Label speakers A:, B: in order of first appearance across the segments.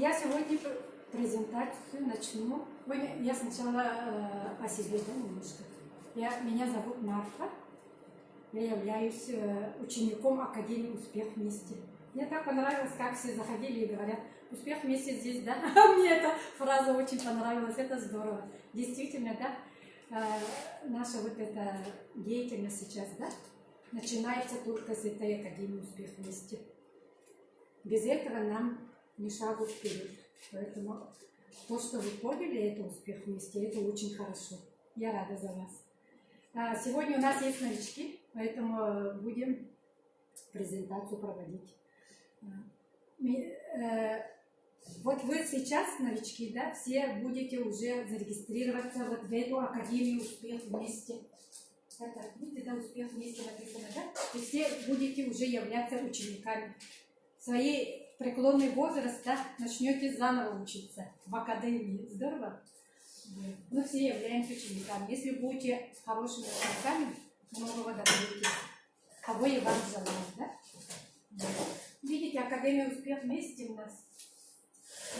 A: Я сегодня презентацию начну. Я сначала о себе, да, немножко. Меня зовут Марфа. Я являюсь учеником Академии «Успех вместе». Мне так понравилось, как все заходили и говорят: «Успех вместе здесь», да? Мне эта фраза очень понравилась, это здорово. Действительно, да, наша вот эта деятельность сейчас, да, начинается только с этой Академии «Успех вместе». Без этого нам ни шагу вперед. Поэтому то, что вы поняли, это успех вместе, это очень хорошо. Я рада за вас. Сегодня у нас есть новички, поэтому будем презентацию проводить. Вот вы сейчас, новички, да, все будете уже зарегистрироваться вот в эту Академию «Успех вместе». Это, видите, да, «Успех вместе» написано, да? И все будете уже являться учениками. Своей преклонный возраст, да, начнете заново учиться в академии. Здорово? Мы все являемся учениками. Если будете хорошими учениками, многого добьетесь. Того и вам желаю, да? Видите, Академия «Успех вместе» у нас.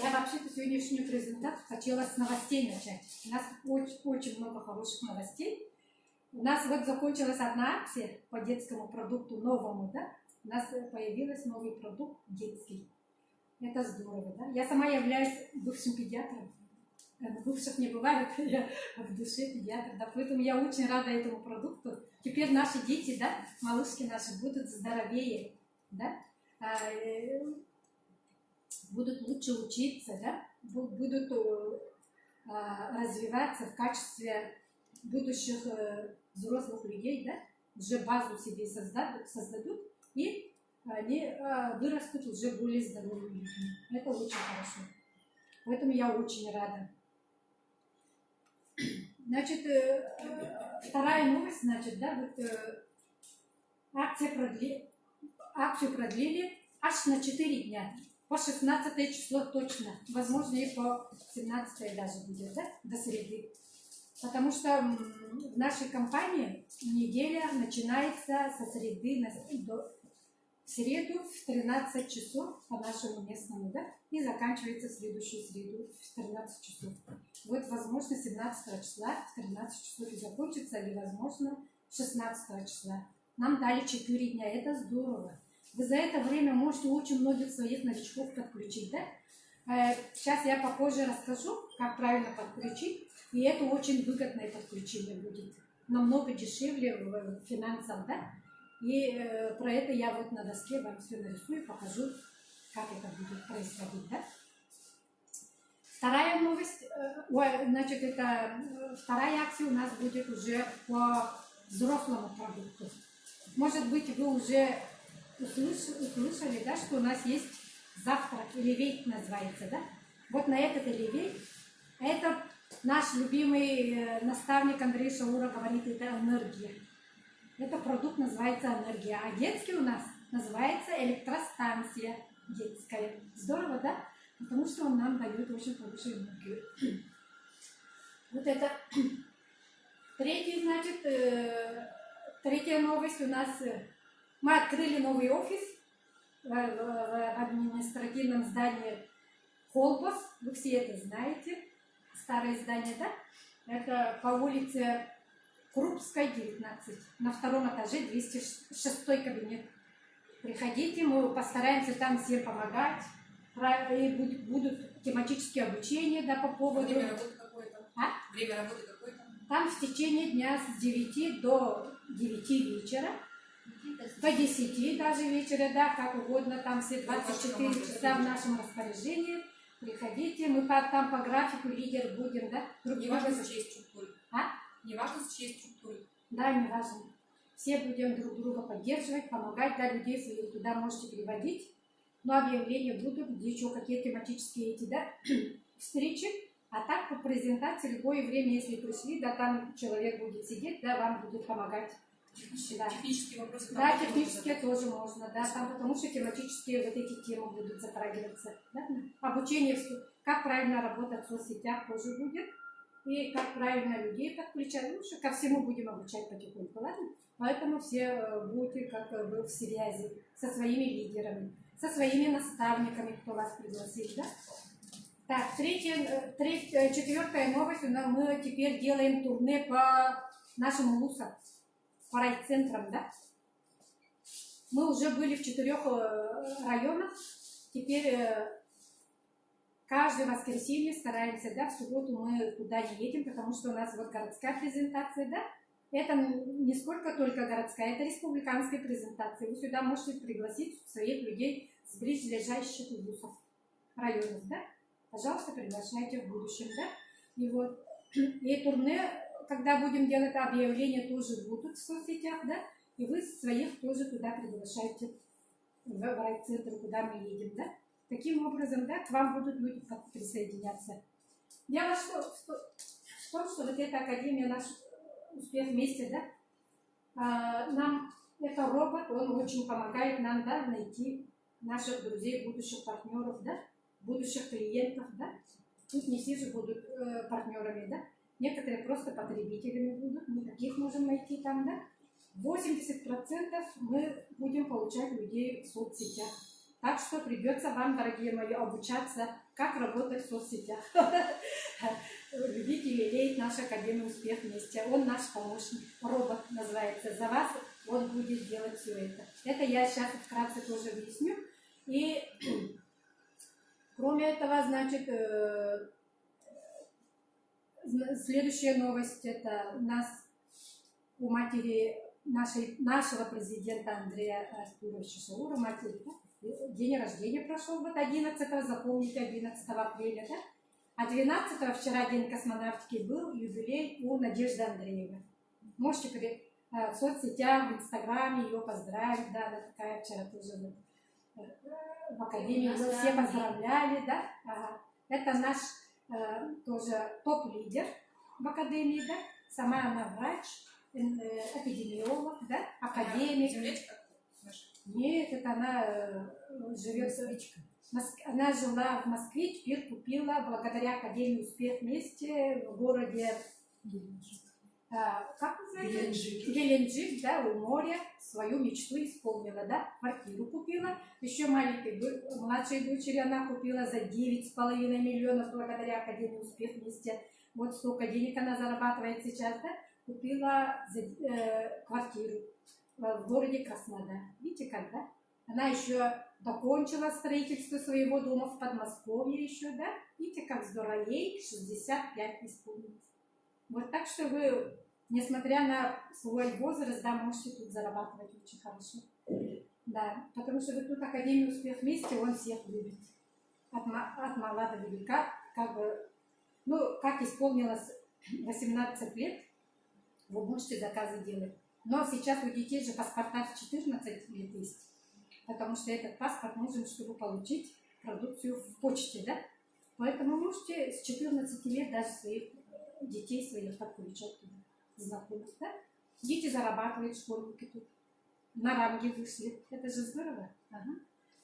A: Я вообще-то сегодняшнюю презентацию хотела с новостей начать. У нас очень много хороших новостей. У нас вот закончилась одна акция по детскому продукту новому, да? У нас появился новый продукт детский. Это здорово, да? Я сама являюсь бывшим педиатром. Бывших не бывает, я в душе педиатр, да? Поэтому я очень рада этому продукту. Теперь наши дети, да, малышки наши, будут здоровее, да? Будут лучше учиться, да? Будут развиваться в качестве будущих взрослых людей, да? Уже базу себе создадут. И они вырастут уже более здоровыми людьми. Это очень хорошо. Поэтому я очень рада. Значит, вторая новость, значит, да, вот акцию продлили аж на 4 дня. По 16 число точно. Возможно, и по 17 даже будет, да, до среды. Потому что в нашей компании неделя начинается со среды в среду в 13 часов по нашему местному, да, и заканчивается в следующую среду в 13 часов. Вот, возможно, 17 числа в 13 часов и закончится, или, возможно, 16 числа. Нам дали 4 дня, это здорово. Вы за это время можете очень многих своих новичков подключить, да? Сейчас я попозже расскажу, как правильно подключить, и это очень выгодное подключение будет. Намного дешевле в финансах, да? И про это я вот на доске вам все нарисую, покажу, как это будет происходить, да? Вторая новость, значит, это вторая акция у нас будет уже по взрослому продукту. Может быть, вы уже услышали, да, что у нас есть завтрак, элевейт называется, да? Вот на этот элевейт, это наш любимый наставник Андрей Шаура говорит, это энергия. Это продукт называется энергия, а детский у нас называется электростанция детская. Здорово, да? Потому что он нам дает очень хорошую энергию. Вот это третий, значит, третья новость у нас. Мы открыли новый офис в административном здании Холбос. Вы все это знаете. Старое здание, да? Это по улице Крупской, 19. На втором этаже 206 кабинет. Приходите, мы постараемся там всем помогать. И будут тематические обучения, да, по поводу...
B: Время работы какое-то? Время работы какое-то?
A: Там в течение дня с 9 до 9 вечера. До 10 даже вечера, да, как угодно. Там все 24 часа в нашем распоряжении. Приходите, мы там по графику лидер будем, да.
B: Не важно, с чьей структуры. Не важно, с чьей структуры.
A: Да, не важно. Все будем друг друга поддерживать, помогать, да, людей своих туда можете переводить. Но объявления будут, где еще какие тематические эти, да, встречи. А так по презентации любое время, если пришли, да, там человек будет сидеть, да, вам будет помогать.
B: Технические вопросы.
A: Да, технические тоже можно, да, там, потому что тематические вот эти темы будут затрагиваться. Да? Обучение, как правильно работать в соцсетях тоже будет. И как правильно людей подключать. Ну, ко всему будем обучать потихоньку, ладно? Поэтому все будете как бы в связи со своими лидерами, со своими наставниками, кто вас пригласил, да? Так, четвертая новость. Мы теперь делаем турне по нашему ЛУСу, по райцентрам, да? Мы уже были в 4 районах. Теперь каждое воскресенье стараемся, да, в субботу мы туда не едем, потому что у нас вот городская презентация, да? Это не сколько только городская, это республиканская презентация. Вы сюда можете пригласить своих людей с близлежащих ЛУСов, районов, да? Пожалуйста, приглашайте в будущем, да? И вот, и турне, когда будем делать объявления, тоже будут в соцсетях, да? И вы своих тоже туда приглашаете, в райцентр, куда мы едем, да? Таким образом, да, к вам будут люди присоединяться. Дело в том, что вот эта академия «Наш успех вместе», да, нам, это робот, он очень помогает нам, да, найти наших друзей, будущих партнеров, да, будущих клиентов, да. Тут не все же будут партнерами, да. Некоторые просто потребителями будут, мы таких можем найти там, да. 80% мы будем получать людей в соцсетях. Так что придется вам, дорогие мои, обучаться, как работать в соцсетях. Любить и лелеять нашу Академию «Успех вместе». Он наш помощник, робот называется. За вас он будет делать все это. Это я сейчас вкратце тоже объясню. И кроме этого, значит, следующая новость, это у нас у матери нашего президента Андрея Артуровича Шаура, матери, да? День рождения прошел, вот 11-го, запомните, 11 апреля, да? А 12-го, вчера день космонавтики, был юбилей у Надежды Андреевой. Можете в соцсетях, в Инстаграме ее поздравить, да, она такая вчера тоже в Академии, мы все поздравляли, да? Ага. Это наш тоже топ-лидер в Академии, да? Сама она врач, эпидемиолог, да? Академик.
B: Землячка?
A: Нет, это она живет... Она жила в Москве, теперь купила, благодаря Академии «Успех вместе» в городе... Как называется? Геленджик, да, у моря, свою мечту исполнила, да, квартиру купила. Еще младшей дочери она купила за 9,5 миллионов благодаря Академии «Успех вместе». Вот столько денег она зарабатывает сейчас, да, купила квартиру в городе Краснодар. Видите как, да? Она еще докончила строительство своего дома в Подмосковье еще, да? Видите, как здорово, ей 65 исполнилось. Вот так что вы, несмотря на свой возраст, да, можете тут зарабатывать очень хорошо. Да, потому что вы тут Академию «Успех вместе», он всех любит. От мала до велика, как бы, ну, как исполнилось 18 лет, вы можете заказы делать. Но сейчас у детей же паспорта в 14 лет есть, потому что этот паспорт нужен, чтобы получить продукцию в почте, да? Поэтому можете с 14 лет даже своих детей своих подключать туда, знакомых, да? Дети зарабатывают, школьники тут, на ранге вышли. Это же здорово. Ага.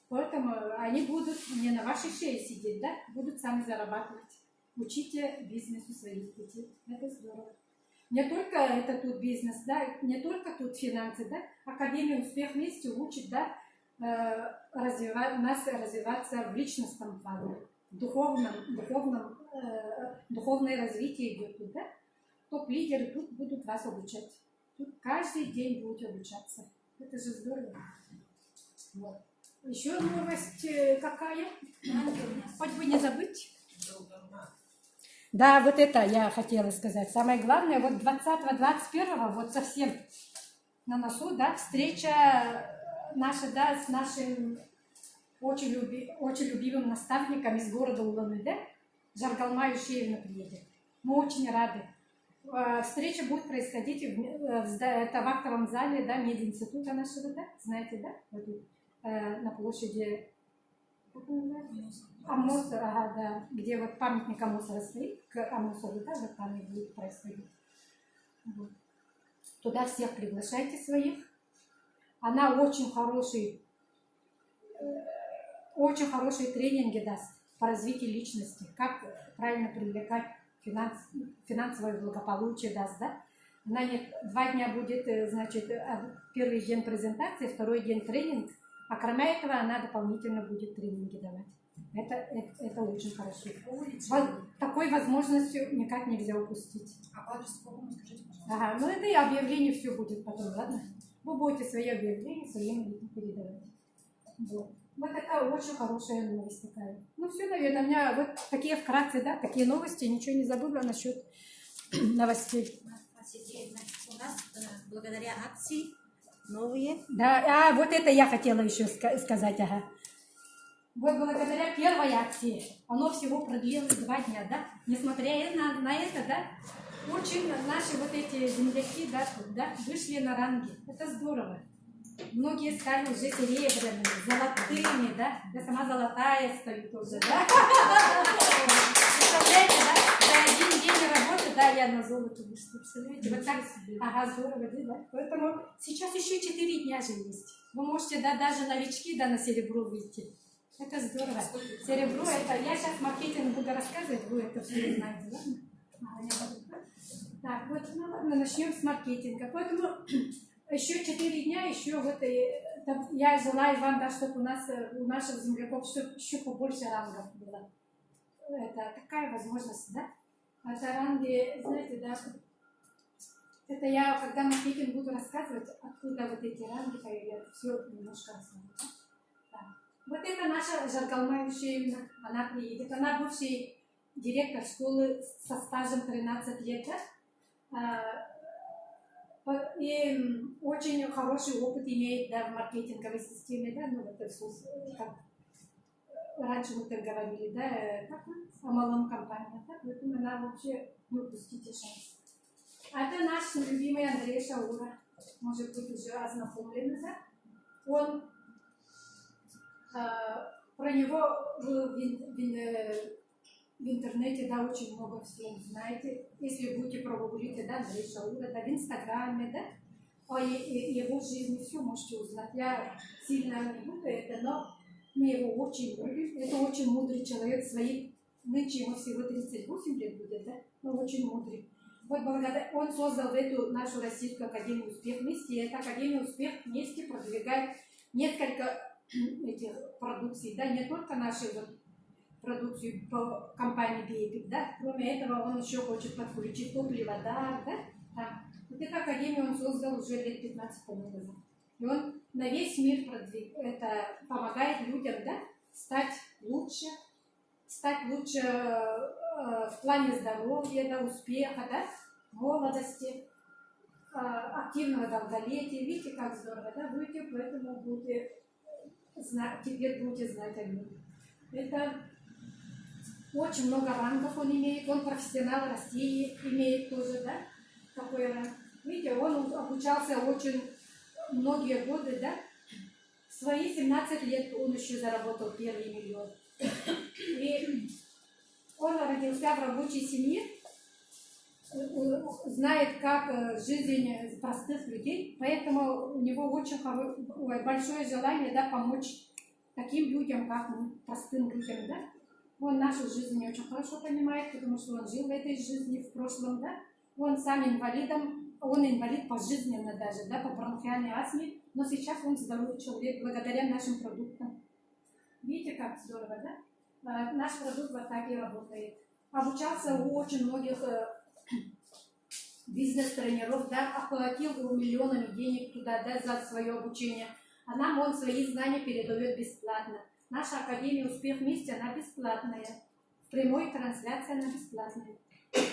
A: Поэтому они будут не на вашей шее сидеть, да? Будут сами зарабатывать. Учите бизнесу своих детей. Это здорово. Не только это тут бизнес, да, не только тут финансы, да. Академия «Успех вместе» учит, да, нас развиваться в личностном плане, духовное развитие идет тут, да. Топ-лидеры тут будут вас обучать. Тут каждый день будете обучаться. Это же здорово. Вот. Еще новость какая? Хоть бы не забыть. Да, вот это я хотела сказать. Самое главное, вот 20-21, вот совсем на носу, да, встреча наша, да, с нашим очень любимым наставником из города Улан-Удэ, Жаргалма Юшеевна приедет. Мы очень рады. Встреча будет происходить это в актовом зале, да, мединститута нашего, да, знаете, да, вот тут, на площади Амосора, ага, да, где вот памятник Амосора стоит, к Амосору, да, вот там и будет происходить. Вот. Туда всех приглашайте своих. Она очень хорошие тренинги даст по развитию личности, как правильно привлекать финансовое благополучие даст, да? Она 2 дня будет, значит, первый день презентации, второй день тренинг, а кроме этого она дополнительно будет тренинги давать. Это очень хорошо.
B: Улица.
A: Такой возможностью никак нельзя упустить.
B: А по адресу какому скажите, пожалуйста?
A: Ага, ну это и объявление все будет потом, ладно? Вы будете свои объявления своим людям передавать. Вот это очень хорошая новость такая. Ну все, наверное, у меня вот такие вкратце, да, такие новости, ничего не забыла насчет новостей.
C: У нас благодаря акции новые.
A: Да, вот это я хотела еще сказать, ага. Вот благодаря первой акции, оно всего продлилось 2 дня, да? Несмотря на это, да, очень наши вот эти земляки, да, тут, да, вышли на ранги. Это здорово. Многие стали уже серебряными, золотыми, да? Я сама золотая стою тоже, да? Представляете, да? За 1 день работы, да, я на золото вышла. Представляете? Вот так, ага, здорово, да? Поэтому сейчас еще 4 дня же есть. Вы можете, да, даже новички, да, на серебро выйти. Это здорово. Серебро, это, я сейчас маркетинг буду рассказывать, вы это все знаете, ладно? Так, вот, ну ладно, начнем с маркетинга. Поэтому еще 4 дня, еще вот я желаю вам, да, чтобы у наших земляков еще побольше рангов было. Это такая возможность, да? Это ранги, знаете, да, это я, когда маркетинг буду рассказывать, откуда вот эти ранги появляются, все немножко расскажу, да? Вот это наша Жаргалмай Ушевна, она приедет. Она бывший директор школы со стажем 13 лет. И очень хороший опыт имеет, да, в маркетинговой системе, да, ну, это все, как раньше мы так говорили, да, как о малом компании, да, поэтому она вообще не упустите шанс. А это наш любимый Андрей Шаура, может быть, уже ознакомлены, да? Он про него в интернете, да, очень много всего знаете. Если будете прогуглить, да, Андрей Шаура, да, в Инстаграме, да, о его жизни все можете узнать. Я сильно не буду это, но мы его очень любим. Это очень мудрый человек своих. Нынче ему всего 38 лет будет, да, но очень мудрый. Вот благодаря он создал эту нашу Российскую Академию Успех вместе, и эта Академия Успех вместе продвигает несколько этих продукций, да, не только наши вот продукцию по компании Бейбик, да, кроме этого он еще хочет подключить топливо, да, да. Вот эту академию он создал уже лет 15 назад. И он на весь мир помогает людям, да, стать лучше в плане здоровья, да, успеха, да, молодости, активного долголетия. Видите, как здорово, да, будете, поэтому теперь будете знать о нем. Это очень много рангов он имеет, он профессионал России имеет тоже, да, такой ранг. Видите, он обучался очень многие годы, да, в свои 17 лет он еще заработал первый миллион. И он родился в рабочей семье, знает, как жизнь простых людей, поэтому у него очень большое желание, да, помочь таким людям, как мы, простым людям, да. Он нашу жизнь не очень хорошо понимает, потому что он жил в этой жизни в прошлом, да. Он сам он инвалид пожизненно даже, да, по бронхиальной астме, но сейчас он здоровый человек благодаря нашим продуктам. Видите, как здорово, да? Наш продукт вот так и работает. Обучался у очень многих бизнес-тренеров, да, оплатил миллионами денег туда, да, за свое обучение. А нам он свои знания передает бесплатно. Наша Академия Успех вместе, она бесплатная. В прямой трансляции она бесплатная.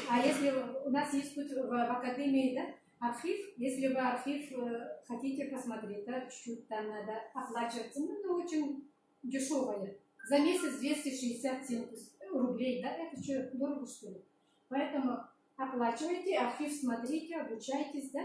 A: А если у нас есть тут в Академии, да, архив, если вы архив хотите посмотреть, да, чуть-чуть там надо оплачивать, ну, это очень дешевое. За месяц 267 рублей, да, это что, дорого, что ли? Поэтому оплачивайте, архив смотрите, обучайтесь, да.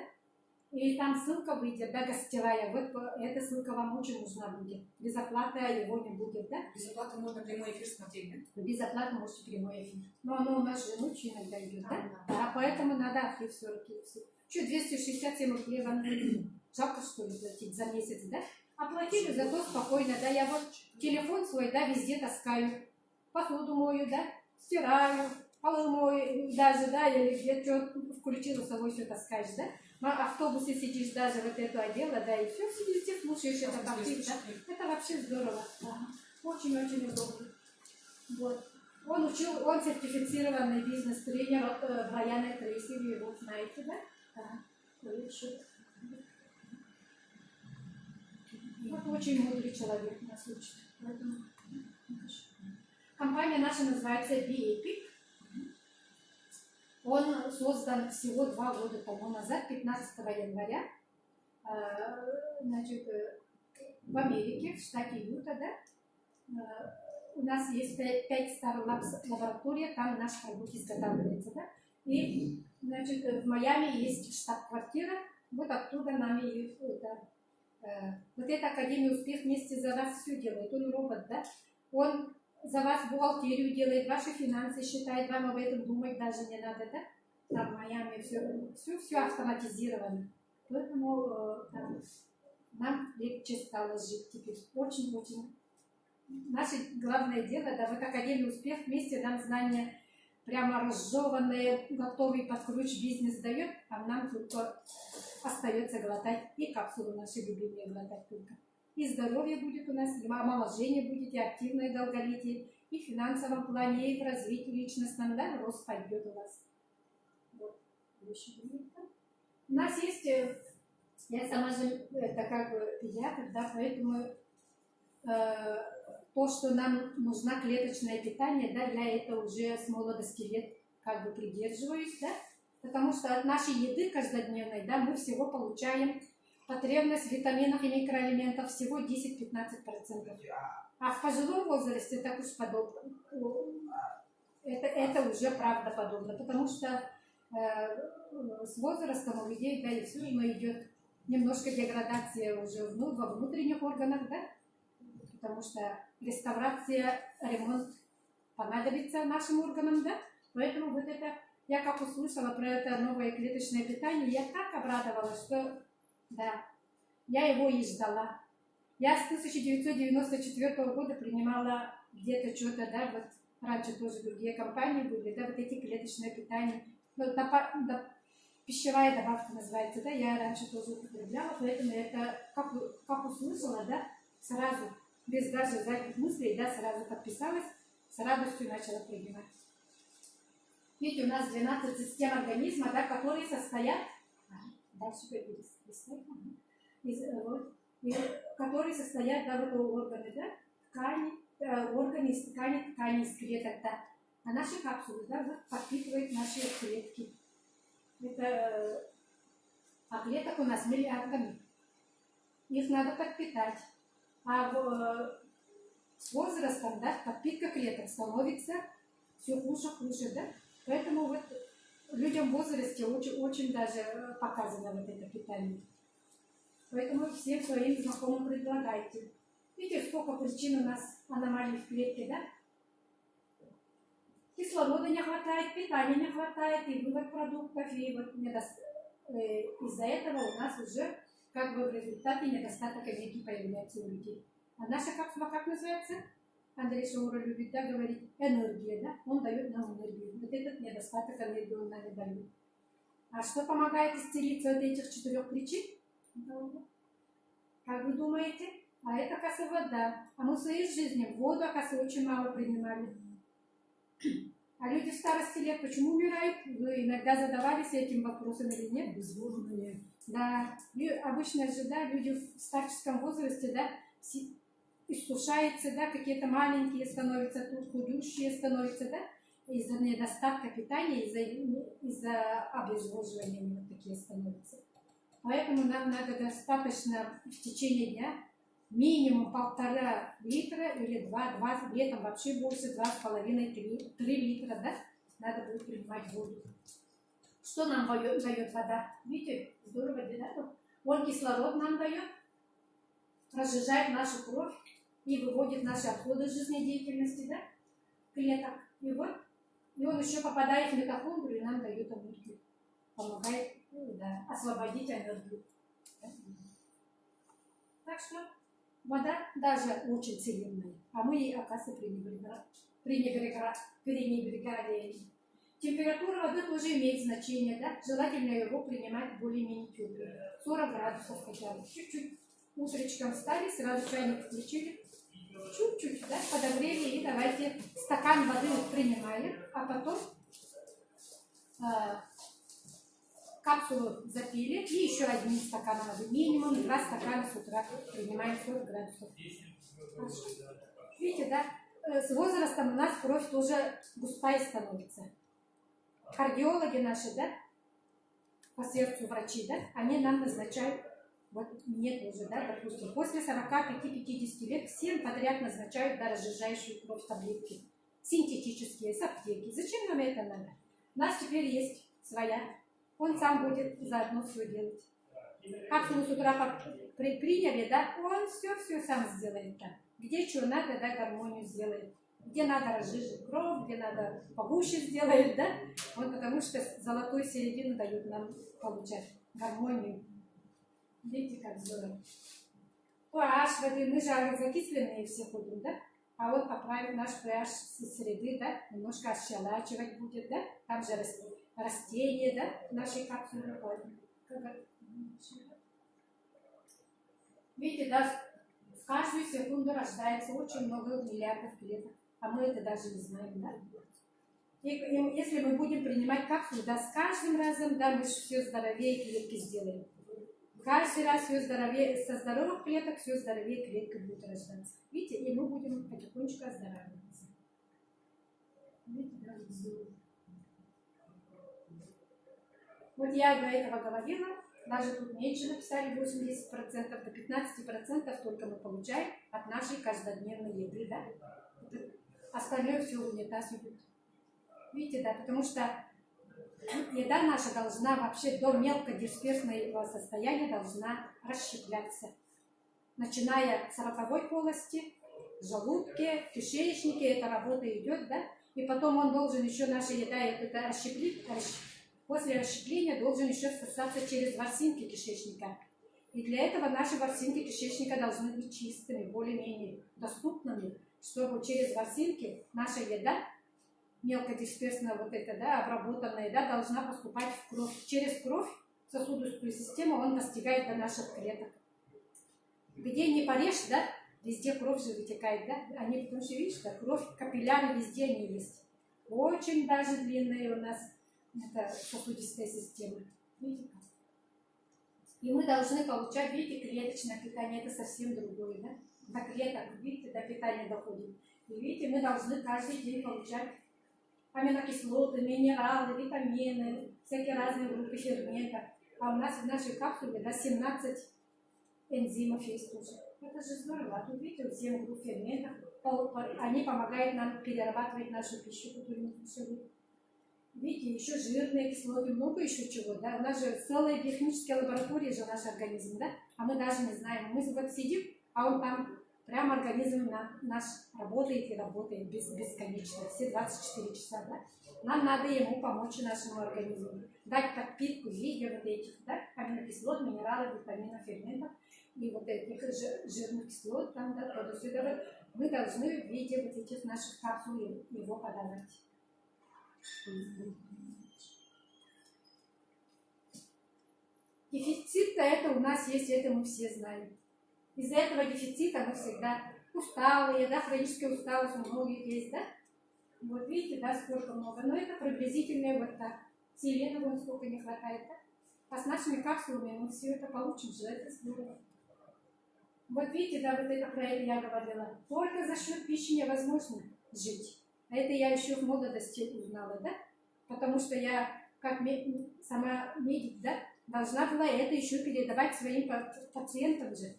A: И там ссылка выйдет, да, гостевая. Вот эта ссылка вам очень нужна будет. Без оплаты его не будет, да?
B: Без оплаты можно прямой эфир смотреть, да?
A: Без оплаты можете прямой эфир. Но оно у нас же лучше иногда идет, да? Да, поэтому надо архив 40. Что, 267 рублей вам жалко, что ли, платить за месяц, да? Оплатили, зато спокойно, да? Я вот телефон свой, да, везде таскаю. Посуду мою, да? Стираю, полы мою даже, да? Я что включила, с собой все таскаешь, да? На автобусе сидишь, даже вот это одела, да, и все везде слушаешь это, да? Это вообще здорово. Очень-очень удобно. Вот. Он сертифицированный бизнес-тренер от Брайана Трейси, вы его знаете, да? Да. Вот очень мудрый человек нас учит. Поэтому... Компания наша называется BEPIC. Он создан всего 2 года тому назад, 15 января, значит, в Америке, в штате Юта, да? У нас есть 5 Starlabs-лабораторий, там наш продукт изготавливается, да? И, значит, в Майами есть штаб-квартира, вот оттуда нами и вот эта Академия Успех вместе за вас все делает. Он робот, да? Он за вас бухгалтерию делает, ваши финансы считает, вам об этом думать даже не надо, да? Там в Майами все автоматизировано. Поэтому нам легче стало жить теперь. Очень-очень. Наше главное дело, да, вот Академия Успех вместе нам знания прямо разжеванные, готовый под ключ бизнес дает, а нам только остается глотать и капсулы наши любимые глотать только. И здоровье будет у нас, и омоложение будет, и активное долголетие, и в финансовом плане, и в развитии личностном, да, рост пойдет у вас. Вот. У нас есть, я сама же, это как бы педиатр, да, поэтому то, что нам нужна клеточное питание, да, я это уже с молодости лет как бы придерживаюсь, да, потому что от нашей еды каждодневной, да, мы всего получаем потребность в витаминах и микроэлементах всего 10-15%. А в пожилом возрасте так уж подобно. Это уже правдоподобно, потому что с возрастом у людей, да, и все равно идет немножко деградация уже во внутренних органах, да, потому что реставрация, ремонт понадобится нашим органам, да, поэтому вот это, я как услышала про это новое клеточное питание, я так обрадовалась, что, да, я его и ждала. Я с 1994 года принимала где-то что-то, да, вот раньше тоже другие компании были, да, вот эти клеточное питание, ну, пищевая добавка называется, да, я раньше тоже употребляла, поэтому это, как услышала, да, сразу, без даже задних мыслей, да, сразу подписалась, с радостью начала принимать. Видите, у нас 12 систем организма, да, которые состоят, дальше которые состоят, да, вот органы, да, ткани, органы из ткани, ткани из клеток, да. А наши капсулы, да, вот подпитывают наши клетки. А клеток у нас миллиардами. Их надо подпитать. А с возрастом, да, подпитка клеток становится все хуже, да. Поэтому вот людям в возрасте очень даже показано вот это питание. Поэтому всем своим знакомым предлагайте. Видите, сколько причин у нас аномалий в клетке, да? Кислорода не хватает, питания не хватает, и вывод продуктов, и вот из-за этого у нас уже как бы в результате недостаток энергии появляется у людей. А наша капсула как называется? Андрей Шаура любит, да, говорить, энергия, да? Он дает нам энергию. Вот этот недостаток энергии он нам дает. А что помогает исцелиться от этих 4 причин? Как вы думаете? А это, оказывается, вода. А мы в своей жизни воду, оказывается, очень мало принимали. А люди в старости лет почему умирают? Вы иногда задавались этим вопросом или нет?
C: Безводные.
A: Да. И обычно же, да, люди в старческом возрасте, да, иссушаются, да, какие-то маленькие становятся, тут худющие становятся, да, из-за недостатка питания, из-за обезвоживания вот такие становятся. Поэтому нам надо достаточно в течение дня минимум 1,5 литра или 2 летом вообще больше 2,5-3 литра, да, надо будет принимать воду. Что нам дает вода? Видите, здорово, да? Он кислород нам дает, разжижает нашу кровь и выводит наши отходы жизнедеятельности, да, клеток. И вот, и он еще попадает в митохондрию и нам дает энергию. Помогает, да, освободить энергию. Да? Так что вода даже очень целебная, а мы ей, оказывается, пренебрегали. Температура воды тоже имеет значение, да? Желательно его принимать более-менее теплую. 40 градусов хотя бы. Чуть-чуть. Утречком встали, сразу чайник включили. Чуть-чуть, да? Подогрели и давайте стакан стакан воды принимаем, а потом капсулу запили и еще 1 стакан воды. Минимум 2 стакана с утра принимаем 40 градусов. Видите, да? С возрастом у нас кровь тоже густая становится. Кардиологи наши, да, по сердцу врачи, да, они нам назначают, вот мне тоже, да, допустим, после 45-50 лет всем подряд назначают, да, разжижающую кровь таблетки. Синтетические, с аптеки. Зачем нам это надо? У нас теперь есть своя. Он сам будет заодно все делать. Капсулу с утра приняли, да, он все сам сделает там. Где что надо, да, гармонию сделает. Где надо разжижить кровь, где надо погуще сделает, да. Вот потому что золотую середину дают нам получать гармонию. Видите, как здорово. pH воды, мы же закисленные все ходим, да. А вот поправить наш pH среды, да, немножко ощелачивать будет, да. Там же растения, да, в нашей капсуле. Видите, да, в каждую секунду рождается очень много миллиардов клеток, а мы это даже не знаем, да. И если мы будем принимать капсулу, да, с каждым разом, да, мы все здоровее клетки сделаем. Каждый раз все здоровее, со здоровых клеток все здоровее клетка будет рождаться. Видите, и мы будем потихонечку оздоравливаться. Видите, да, здорово. Вот я до этого говорила, даже тут меньше написали, 80%, до 15% только мы получаем от нашей каждодневной еды, да? Остальное все в унитаз идет. Видите, да, потому что еда наша должна вообще до мелкодисперсного состояния должна расщепляться. Начиная с ротовой полости, желудке, кишечнике, эта работа идет, да? И потом он должен еще, наша еда это расщеплить, после расщепления должен еще всосаться через ворсинки кишечника. И для этого наши ворсинки кишечника должны быть чистыми, более-менее доступными, чтобы через ворсинки наша еда, мелкодисперсная вот эта, да, обработанная еда, должна поступать в кровь. Через кровь, сосудистую систему, он достигает до наших клеток. Где не порежь, да, везде кровь же вытекает, да, они, потому что, видишь, да, кровь, капилляры везде они есть. Очень даже длинная у нас это сосудистая система. Видите? И мы должны получать, видите, клеточное питание, это совсем другое, да? До клеток, видите, до питания доходит. И видите, мы должны каждый день получать аминокислоты, минералы, витамины, всякие разные группы ферментов. А у нас в нашей капсуле до 17 энзимов есть тоже. Это же здорово. А тут, видите, 7 групп ферментов. Они помогают нам перерабатывать нашу пищу, которую мы кушали. Видите, еще жирные кислоты, много еще чего, да. У нас же целая техническая лаборатория же наш организм, да. А мы даже не знаем. Мы вот сидим, а он там прям организм наш работает и работает бесконечно, все 24 часа, да. Нам надо ему помочь, нашему организму, дать подпитку в виде вот этих, да, аминокислот, минералов, витаминов, ферментов и вот этих жирных кислот, там, да, туда-сюда. Мы должны в виде вот этих наших капсул его подавать. Дефицит-то это у нас есть, это мы все знаем. Из-за этого дефицита мы всегда усталые, да, хроническая усталость у многих есть, да? Вот видите, да, сколько много. Но это приблизительно вот так. Селена вон сколько не хватает, да? А с нашими капсулами мы все это получим, же это здорово. Вот видите, да, вот это про это я говорила. Только за счет пищи невозможно жить. А это я еще в молодости узнала, да? Потому что я, как сама медик, да, должна была это еще передавать своим пациентам же.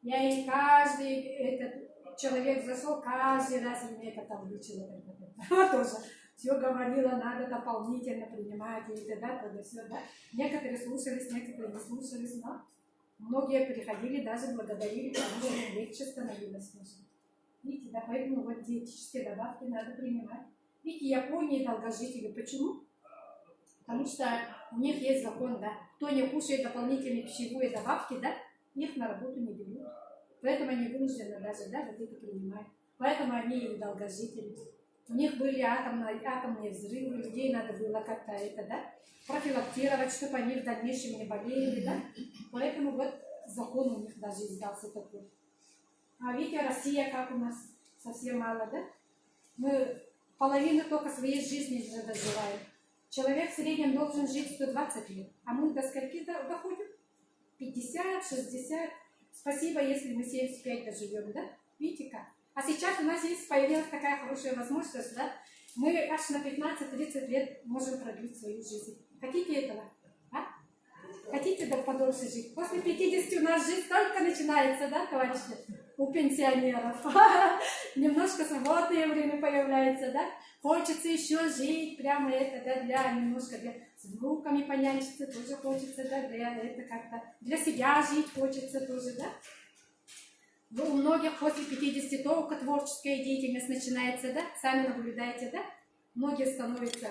A: Я и каждый этот человек зашел, каждый раз мне это там вычила. Тоже все говорила, надо дополнительно принимать, и да, то все, да. Некоторые слушались, некоторые не слушались, но многие приходили, даже благодарили, потому что легче становилось. Видите, да, поэтому вот диетические добавки надо принимать. Видите, Япония долгожители. Почему? Потому что у них есть закон, да. Кто не кушает дополнительные пищевые добавки, да, их на работу не берут. Поэтому они вынуждены даже, да, вот это принимать. Поэтому они и долгожители. У них были атомные взрывы, людей надо было как-то это, да, профилактировать, чтобы они в дальнейшем не болели, да. Поэтому вот закон у них даже издался такой. А видите, Россия как у нас совсем мало, да? Мы половину только своей жизни доживает. Человек в среднем должен жить 120 лет, а мы до скольки доходим? 50, 60. Спасибо, если мы 75 доживем, да? Видите как? А сейчас у нас появилась такая хорошая возможность, да? Мы аж на 15-30 лет можем продлить свою жизнь. Хотите этого? А? Хотите подольше жить? После 50 у нас жизнь только начинается, да, товарищи? У пенсионеров. Немножко свободное время появляется, да? Хочется еще жить, прямо это, да, немножко с внуками понянчиться тоже хочется, да, это как-то для себя жить хочется тоже, да? У многих после 50 только творческая деятельность начинается, да? Сами наблюдаете, да? Многие становятся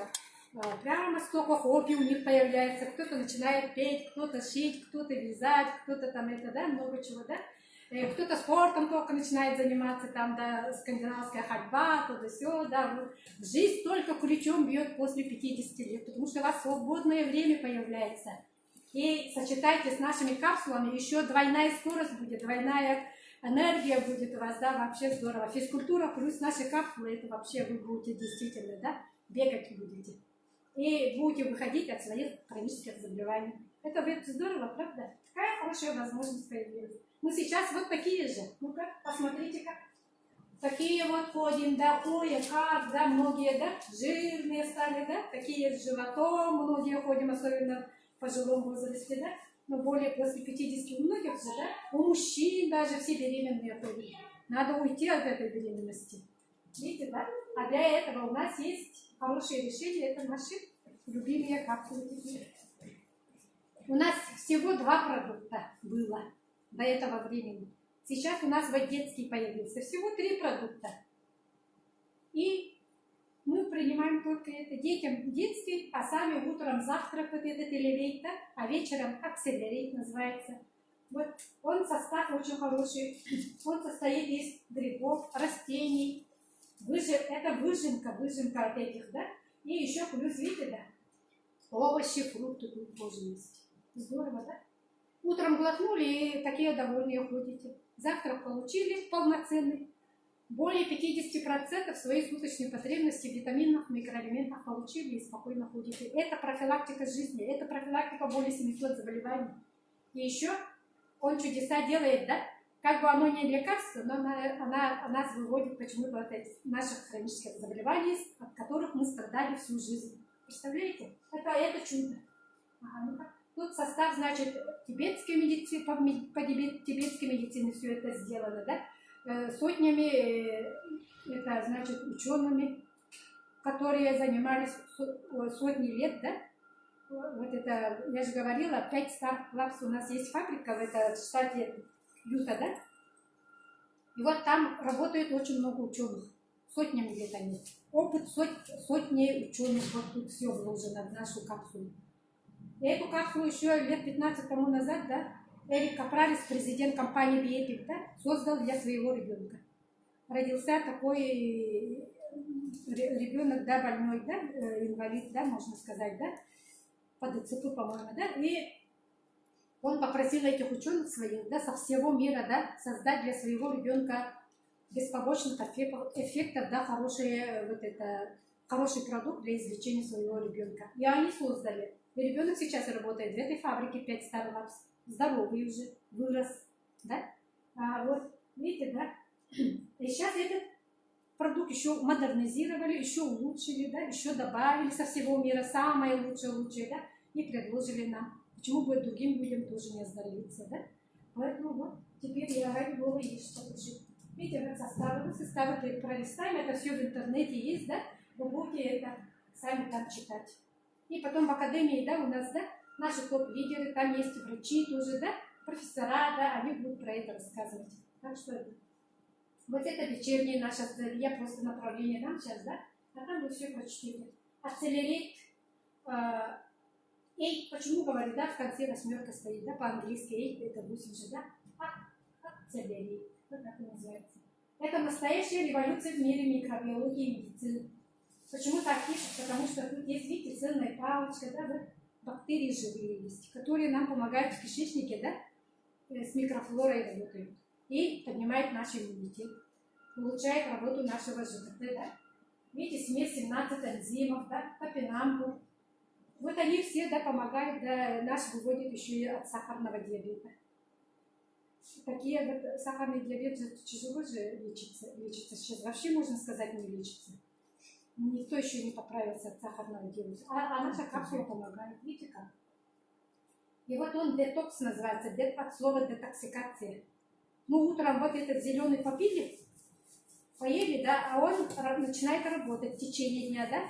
A: прямо столько хобби у них появляется. Кто-то начинает петь, кто-то шить, кто-то вязать, кто-то там это, да, много чего, да? Кто-то спортом только начинает заниматься, там, да, скандинавская ходьба, туда-сё, да. Жизнь только ключом бьет после 50 лет, потому что у вас свободное время появляется. И сочетайте с нашими капсулами, еще двойная скорость будет, двойная энергия будет у вас, да, вообще здорово. Физкультура плюс наши капсулы, это вообще вы будете действительно, да, бегать будете. И будете выходить от своих хронических заболеваний. Это будет здорово, правда? Какая хорошая возможность появилась. Мы сейчас вот такие же. Ну-ка, посмотрите-ка. Такие вот ходим, да, кое-как, да, многие, да, жирные стали, да, такие с животом, многие ходим, особенно в пожилом возрасте, да, но более после 50 у многих же, да, у мужчин даже все беременные ходят. Надо уйти от этой беременности. Видите, да? А для этого у нас есть хорошее решение, это наши любимые капсулы. У нас всего 2 продукта было до этого времени. Сейчас у нас вот детский появился. Всего 3 продукта. И мы принимаем только это детям детский, а сами утром завтрак вот этот элевейт, да? А вечером акселерейт называется. Вот он состав очень хороший. Он состоит из грибов, растений. Это выжимка от этих, да? И еще плюс, видите, да? Овощи, фрукты тут тоже есть. Здорово, да? Утром глотнули и такие довольные ходите. Завтрак получили полноценный. Более 50% своей суточной потребности в витаминах, микроэлементах получили и спокойно ходите. Это профилактика жизни, это профилактика более 700 заболеваний. И еще он чудеса делает, да? Как бы оно не лекарство, но она нас выводит почему-то от этих наших хронических заболеваний, от которых мы страдали всю жизнь. Представляете? Это чудо. Ага, ну-ка. Тут состав, значит, тибетской медицины, по тибетской медицине все это сделано, да? Сотнями, это значит, учеными, которые занимались сотни лет, да? Вот это, я же говорила, 5 Star Labs у нас есть фабрика в штате Юта, да? И вот там работает очень много ученых, сотнями лет они. Опыт сотни ученых, вот тут все вложено в нашу капсулу. И эту капсулу еще лет 15 тому назад, да, Эрик Капралис, президент компании Биэпик, да, создал для своего ребенка. Родился такой ребенок, да, больной, да, инвалид, да, можно сказать, да, по ДЦП, по-моему, да, и он попросил этих ученых своих, да, со всего мира, да, создать для своего ребенка без побочных эффектов, да, хороший продукт для излечения своего ребенка. И они создали. И ребенок сейчас работает в этой фабрике 5 Star Labs, здоровый уже, вырос, да. А вот, видите, да, и сейчас этот продукт еще модернизировали, еще улучшили, да, еще добавили со всего мира самое лучшее, да, и предложили нам. Почему бы другим людям тоже не оздоровиться, да? Поэтому вот, теперь я ради Бога есть что жить. Видите, вот составы пролистаем, это все в интернете есть, да? Вы будете это сами там читать. И потом в академии, да, у нас, да, наши топ-лидеры, там есть врачи тоже, да, профессора, да, они будут про это рассказывать. Так что вот это вечернее наше я просто направление нам сейчас, да, а там вы все прочтете. Accelerate, эй, почему говорю, да, в конце 8 стоит, да, по-английски, эй, это 8 же, да, Accelerate, вот так и называется. Это настоящая революция в мире микробиологии и медицины. Почему так пишут? Потому что тут есть, видите, ценная палочка, да, вот бактерии живые есть, которые нам помогают в кишечнике, да, с микрофлорой работают. И поднимает наш иммунитет, улучшает работу нашего ЖКТ, да. Видите, смесь 17 энзимов, да, топинамбур. Вот они все, да, помогают, да, наш выводит еще и от сахарного диабета. Такие вот сахарный диабет же тяжело же лечится сейчас. Вообще, можно сказать, не лечится. Никто еще не поправился от сахарного диабета. А наша капсула помогает. Видите как? И вот он детокс называется, от слова детоксикация. Мы утром вот этот зеленый попили, поели, да, а он начинает работать в течение дня, да?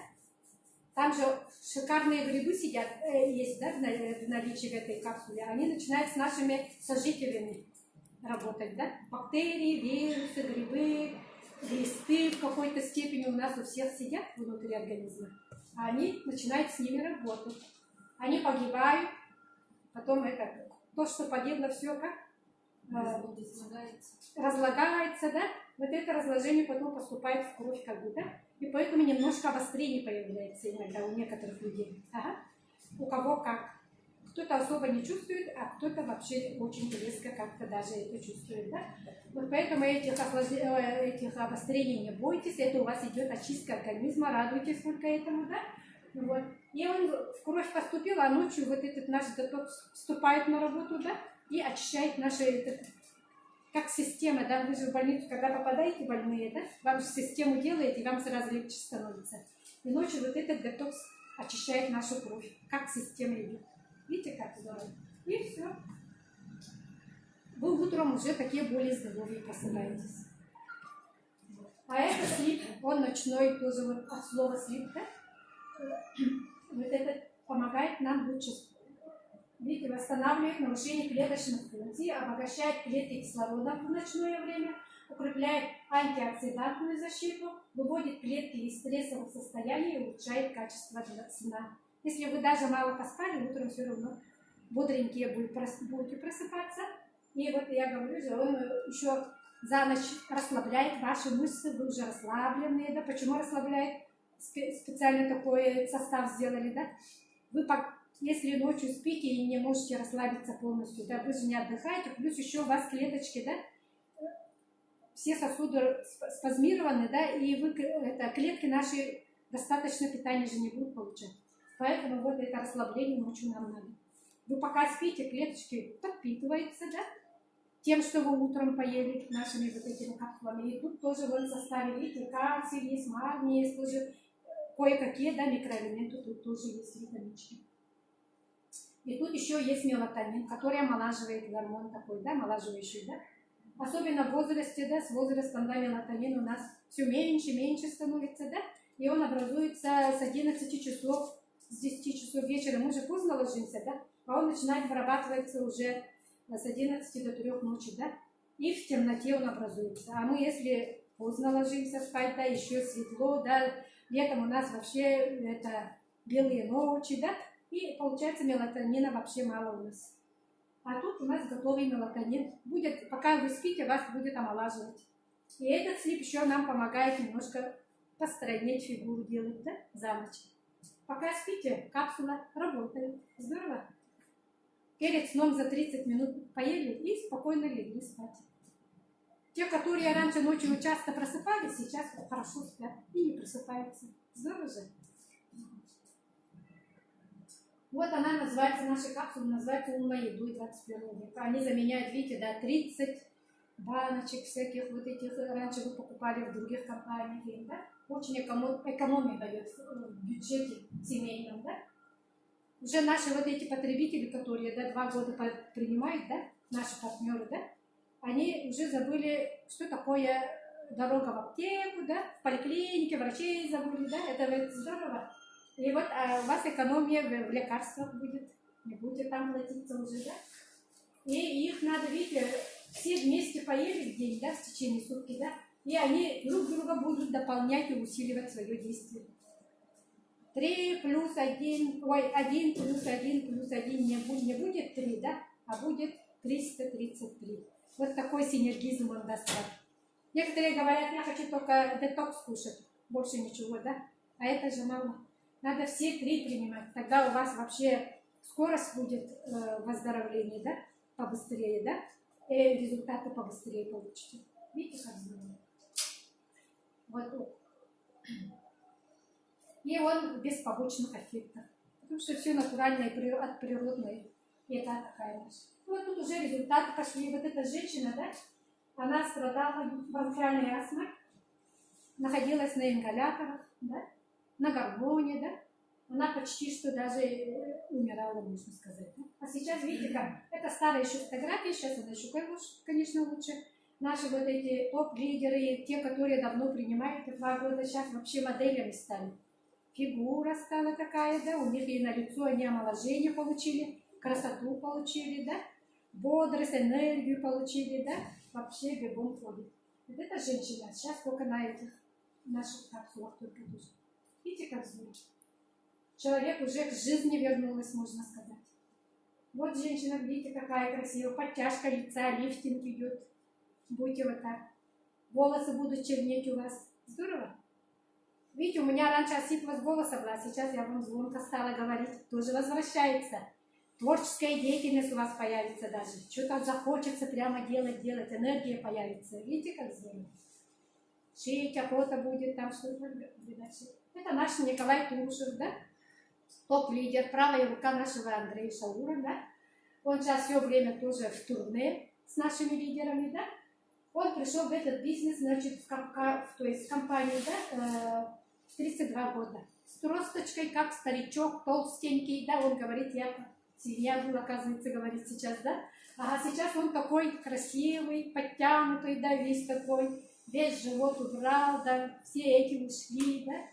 A: Там же шикарные грибы сидят, есть, да, в наличии в этой капсуле. Они начинают с нашими сожителями работать, да? Бактерии, вирусы, грибы, глисты в какой-то степени у нас у всех сидят внутри организма. А они начинают с ними работать. Они погибают, потом это, то, что погибло, все как? Разлагается, да? Вот это разложение потом поступает в кровь как бы, да? И поэтому немножко обострение появляется иногда у некоторых людей. Ага. У кого как. Кто-то особо не чувствует, а кто-то вообще очень резко как-то даже это чувствует, да? Вот поэтому этих обострений не бойтесь, это у вас идет очистка организма, радуйтесь только этому, да? Вот. И он в кровь поступил, а ночью вот этот наш детокс вступает на работу, да? И очищает наши, как система, да? Вы же в больницу, когда попадаете больные, да? Вам же систему делаете, и вам сразу легче становится. И ночью вот этот детокс очищает нашу кровь, как система идет. Видите, как здорово? И все. Вы утром уже такие более здоровые просыпаетесь. А это слип, он ночной, тоже вот от слова слип, да? Вот это помогает нам лучше, видите, восстанавливает нарушение клеточных функций, обогащает клетки кислородом в ночное время, укрепляет антиоксидантную защиту, выводит клетки из стрессовых состояний и улучшает качество сна. Если вы даже мало поспали, утром все равно бодренькие будете просыпаться. И вот я говорю же, он еще за ночь расслабляет ваши мышцы, вы уже расслабленные, да? Почему расслабляет? Специально такой состав сделали, да? Вы, если ночью спите и не можете расслабиться полностью, да, вы же не отдыхаете, плюс еще у вас клеточки, да, все сосуды спазмированы, да, и вы, клетки наши достаточно питания же не будут получать. Поэтому вот это расслабление ночью нам надо. Вы пока спите, клеточки подпитываются, да, тем, что вы утром поели нашими вот этими капсулами. И тут тоже вот в составе, видите, кальций есть, магний есть, тоже кое-какие, да, микроэлементы тут тоже есть, витаминчики. И тут еще есть мелатонин, который омолаживает, гормон такой, да, омолаживающий, да. Особенно в возрасте, да, с возрастом, да, мелатонин у нас все меньше и меньше становится, да, и он образуется с 11 часов, с 10 часов вечера. Мы же поздно ложимся, да, а он начинает вырабатываться уже с 11 до 3 ночи, да, и в темноте он образуется. А мы, если поздно ложимся спать, да, еще светло, да, летом у нас вообще это белые ночи, да, и получается мелатонина вообще мало у нас. А тут у нас готовый мелатонин. Будет, пока вы спите, вас будет омолаживать. И этот слип еще нам помогает немножко постройнеть фигуру делать, да, за ночь. Пока спите, капсула работает. Здорово. Перед сном за 30 минут поели и спокойно легли спать. Те, которые раньше ночью часто просыпались, сейчас хорошо спят и не просыпаются. Здорово же. Вот она называется, наша капсула называется «Умной едой 21 века». Они заменяют, видите, да, 30 баночек всяких вот этих, раньше вы покупали в других компаниях, да? Очень экономия дает в бюджете семейном, да? Уже наши вот эти потребители, которые, да, 2 года принимают, да, наши партнеры, да, они уже забыли, что такое дорога в аптеку, да, в поликлинике, врачей забыли, да, это ведь здорово. И вот у вас экономия в лекарствах будет, не будете там платиться уже, да. И их надо, видите, все вместе поели в день, да, в течение сутки, да, и они друг друга будут дополнять и усиливать свое действие. 3 плюс 1, ой, 1 плюс 1 плюс 1 не будет 3, да, а будет 333. Вот такой синергизм он даст. Некоторые говорят, я хочу только детокс кушать, больше ничего, да, а это же мало. Надо все 3 принимать, тогда у вас вообще скорость будет выздоровления, да, побыстрее, да, и результаты побыстрее получите. Видите, как здорово? Вот. И он без побочных эффектов. Потому что все натуральное от природной. И это такая наша. Вот тут уже результаты пошли. Вот эта женщина, да, она страдала бронхиальной астмой, находилась на ингаляторах, да, на гормоне, да. Она почти что даже умирала, можно сказать. Да? А сейчас, видите, как это старая еще фотография, сейчас она еще, конечно, лучше. Наши вот эти топ-лидеры, те, которые давно принимают 2 года, сейчас вообще моделями стали. Фигура стала такая, да, у них и на лицо они омоложение получили, красоту получили, да, бодрость, энергию получили, да, вообще бегом ходит. Вот эта женщина сейчас только на этих наших капсулах только лежит. Видите, как звучит? Человек уже к жизни вернулась, можно сказать. Вот женщина, видите, какая красивая, подтяжка лица, лифтинг идет. Будьте вот так. Волосы будут чернеть у вас. Здорово. Видите, у меня раньше осиплость голоса была, сейчас я вам звонко стала говорить. Тоже возвращается. Творческая деятельность у вас появится даже. Что-то захочется прямо делать, энергия появится. Видите, как здорово. Шить, охота будет, там что-то. Это наш Николай Турушев, да? Топ-лидер, правая рука нашего Андрея Шаура, да? Он сейчас все время тоже в турне с нашими лидерами, да? Он пришел в этот бизнес, значит, в компанию, да, в 32 года. С тросточкой, как старичок, толстенький, да, он говорит, я свинья был, оказывается, говорит сейчас, да? А сейчас он такой красивый, подтянутый, да, весь такой, весь живот убрал, да, все эти ушли, да?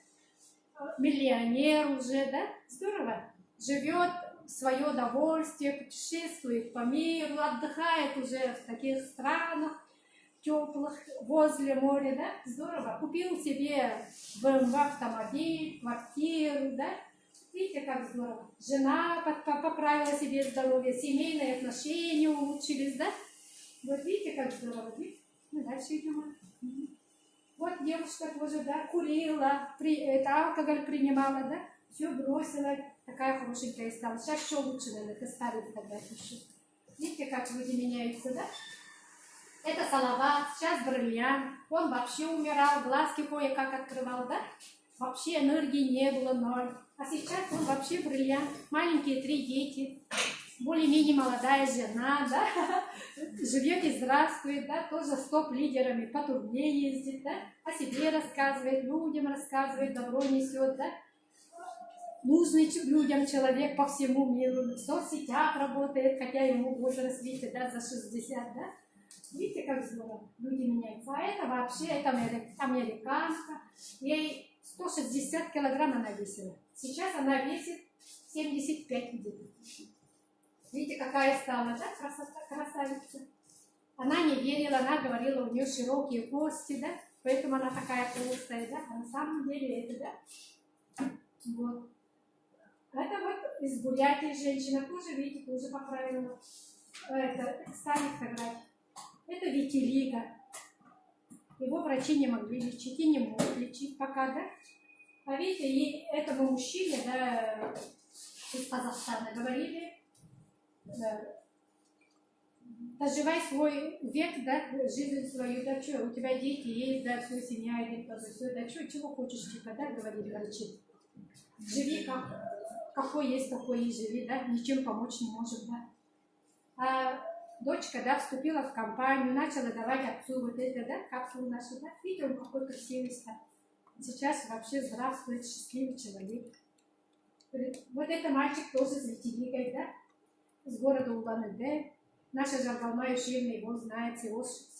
A: Миллионер уже, да? Здорово. Живет в свое удовольствие, путешествует по миру, отдыхает уже в таких странах теплых, возле моря, да? Здорово. Купил себе BMW автомобиль, квартиру, да? Видите, как здорово. Жена поправила себе здоровье, семейные отношения улучшились, да? Вот видите, как здорово. Мы дальше идем. Вот девушка тоже, да, курила, алкоголь принимала, да, все бросила, такая хорошенькая стала. Сейчас еще лучше, наверное, это старые фотографии еще. Видите, как люди меняются, да? Это Салават, сейчас Бриллиант. Он вообще умирал, глазки кое-как открывал, да? Вообще энергии не было, ноль. А сейчас он вообще Бриллиант. Маленькие 3 дети, более-менее молодая жена, да? Живет и здравствует, да? Тоже с топ-лидерами по турне ездит, да? О себе рассказывает, людям рассказывает, добро несет, да? Нужный людям человек по всему миру. В соцсетях работает, хотя ему возраст, видите, да, за 60, да? Видите, как здорово люди меняются. А это вообще, это американка. Ей 160 килограмм она весила. Сейчас она весит 75 где-то. Видите, какая стала, да, красавица. Она не верила, она говорила, у нее широкие кости, да, поэтому она такая толстая, да, а на самом деле это, да. Вот. Это вот из Бурятии женщина, тоже, видите, тоже поправила. Это старый фотографий. Это витилиго. Его врачи не могли лечить и не могут лечить пока, да. А видите, и этому мужчине, да, из Казахстана говорили, доживай свой век, да, жизнь свою, да, что, у тебя дети есть, да, все, семья, или все, да, что, чего хочешь, типа, да, говорили врачи. Живи какой есть, такой и живи, да, ничем помочь не может, да. А дочка, да, вступила в компанию, начала давать отцу вот это, да, капсулу нашу, да, видите, он какой красивый стал. Сейчас вообще здравствует, счастливый человек. Вот это мальчик тоже с витилигой, да, с города Улан-Удэ. Наша Жаргалма Юшевна его знает, с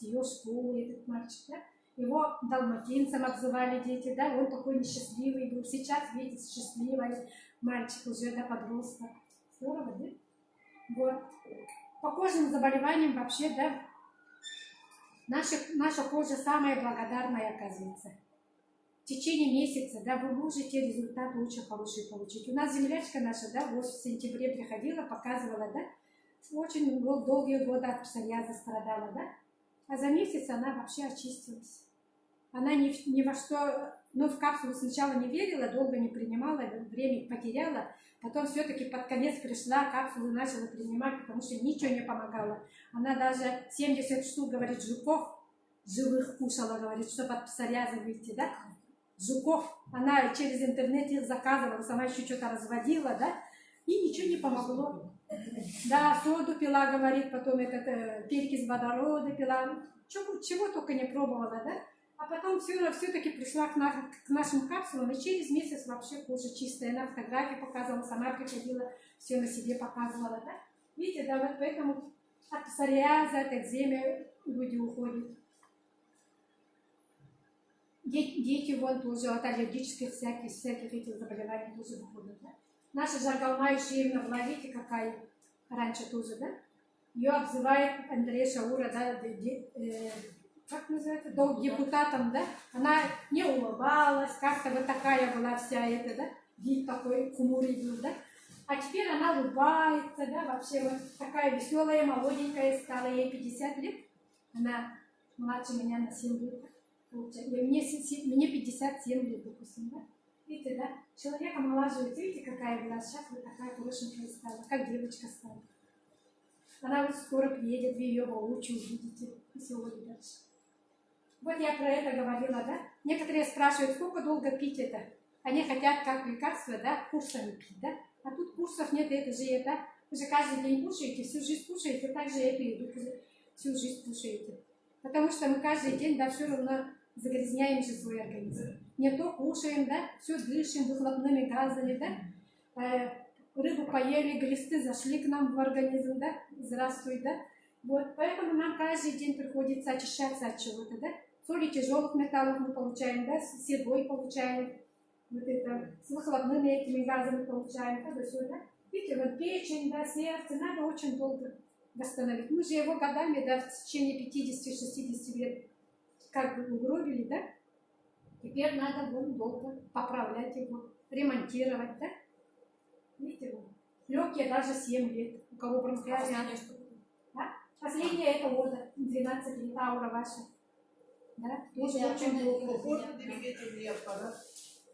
A: ее школы, этот мальчик, да. Его далматинцем обзывали дети, да, он такой несчастливый был. Сейчас, видите, счастливый мальчик уже, да, подросток. Здорово, да? Вот. По кожным заболеваниям вообще, да, наша кожа самая благодарная, оказывается. В течение месяца, да, вы можете результаты очень хорошие получить. У нас землячка наша, да, вот в сентябре приходила, показывала, да, очень долгие годы от псориаза страдала, да, а за месяц она вообще очистилась. Она ни во что, ну, в капсулу сначала не верила, долго не принимала, время потеряла, потом все-таки под конец пришла, капсулу начала принимать, потому что ничего не помогало. Она даже 70 штук, говорит, жуков живых кушала, говорит, чтобы от псориаза выйти, да. жуков. Она через интернет их заказывала, сама еще что-то разводила, да, и ничего не помогло. Да, соду пила, говорит, потом перекись водорода пила, чего только не пробовала, да. А потом все-таки пришла к нашим капсулам, и через месяц вообще кожа чистая. Она фотографии показывала, сама приходила, все на себе показывала, да. Видите, да, вот поэтому от псориаза, от экземы люди уходят. Дети вон тоже от аллергических всяких этих заболеваний тоже выходят, да. Наша Жаргалма Ишиевна, видите, какая раньше тоже, да. Ее обзывает Андрей Шаура, да, как называется, депутатом, да. Она не улыбалась, как-то вот такая была вся эта, да, вид такой хмурый был, да. А теперь она улыбается, да, вообще вот такая веселая, молоденькая стала, ей 50 лет, она младше меня на 7 лет, мне 57 лет, допустим, да. Видите, да, человек омолаживается, видите, какая была, сейчас вот такая хорошенькая стала, как девочка стала. Она вот скоро приедет, вы ее воочию увидите, сегодня дальше. Вот я про это говорила, да. Некоторые спрашивают, сколько долго пить это. Они хотят как лекарство, да, курсами пить, да. А тут курсов нет, это же это. Вы же каждый день кушаете, всю жизнь кушаете, также эту еду всю жизнь кушаете. Потому что мы каждый день, да, все равно загрязняем же свой организм. Не то кушаем, да, все дышим выхлопными газами, да. Рыбу поели, глисты зашли к нам в организм, да, здравствуй, да. Вот, поэтому нам каждый день приходится очищаться от чего-то, да. Соли тяжелых металлов мы получаем, да, с едой получаем, вот это, с выхлопными этими газами получаем, да, все, да. Видите, вот печень, да, сердце, надо очень долго восстановить. Мы же его годами, да, в течение 50-60 лет как бы угробили, да. Теперь надо вот долго поправлять его, ремонтировать, да. Видите, вот. Легкие даже 7 лет, у кого бронхиальная. Последняя это вот 12 лет, аура ваша. Да, тоже очень долго.
D: Опорно-двигательный аппарат.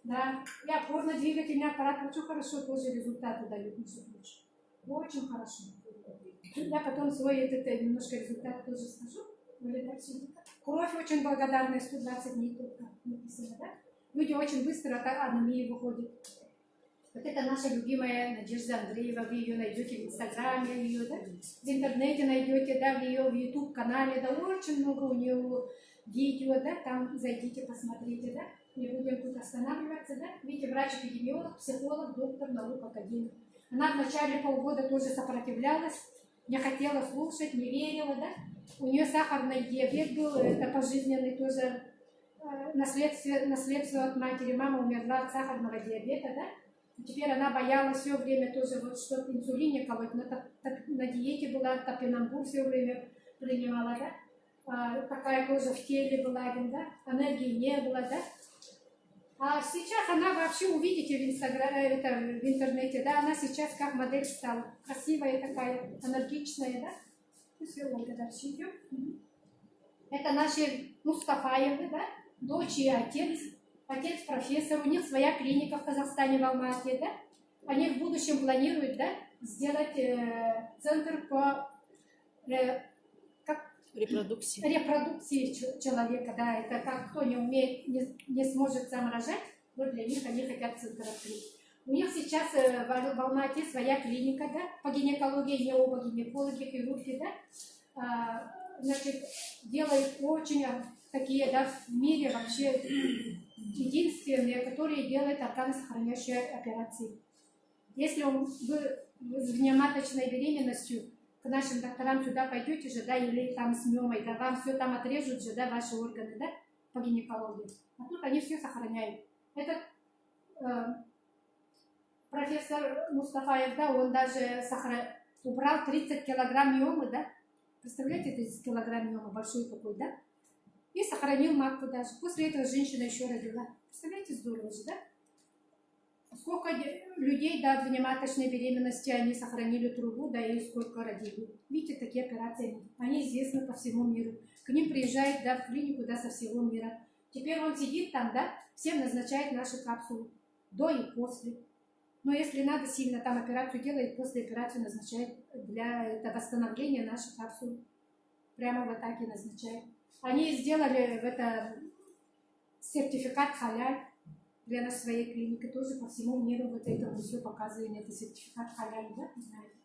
A: Да, и опорно-двигательный аппарат очень хорошо тоже результаты дают, между прочим. Очень хорошо. Я потом свой немножко результат тоже скажу. Кровь очень благодарная, 120 дней только написано, да? Люди очень быстро от анемии выходят. Вот это наша любимая Надежда Андреева, вы ее найдете в Инстаграме, ее, да? В интернете найдете, да, в ее в YouTube-канале, да, очень много у нее видео, да, там зайдите, посмотрите, да, не будем тут останавливаться, да. Видите, врач-эпидемиолог, психолог, доктор наук, академик. Она в начале полгода тоже сопротивлялась, не хотела слушать, не верила, да. У нее сахарный диабет был, это пожизненный тоже наследство от матери. Мама умерла от сахарного диабета, да. Теперь она боялась все время тоже, вот, что инсулин колоть, на диете была, топинамбур все время принимала, да, такая тоже в теле была, да, энергии не было, да. А сейчас она вообще, увидите в Инстаграме, в интернете, да, она сейчас как модель стала, красивая такая, энергичная, да. И все, Ольга, дальше идем. Это наши Мустафаевы, да, дочь и отец. Отец профессор, у них своя клиника в Казахстане, в Алмате, да? Они в будущем планируют, да, сделать центр по репродукции человека, да, это как кто не умеет, не сможет сам рожать, вот для них они хотят центр открыть. У них сейчас в Алмате своя клиника, да, по гинекологии, не оба гинекологи, хирурги, да, значит, делают очень такие, да, в мире вообще единственные, которые делают органосохраняющие операции. Если вы с внематочной беременностью к нашим докторам сюда пойдете же, да, или там с миомой, да, вам все там отрежут же, да, ваши органы, да, по гинекологии. А тут они все сохраняют. Этот профессор Мустафаев, да, он даже убрал 30 килограмм миомы, да. Представляете, 30 килограмм миомы, большой такой, да. И сохранил матку даже. После этого женщина еще родила. Представляете, здорово же, да? Сколько людей, да, от внематочной беременности они сохранили трубу, да, и сколько родили. Видите, такие операции, они известны по всему миру. К ним приезжает, да, в клинику, да, со всего мира. Теперь он сидит там, да, всем назначает наши капсулы. До и после. Но если надо сильно там операцию делает, после операции назначает для восстановления наших капсул. Прямо вот так и назначает. Они сделали в это сертификат халяль, для нашей своей клиники, тоже по всему миру вот это мы все показываем, это сертификат халяль, да, знаете.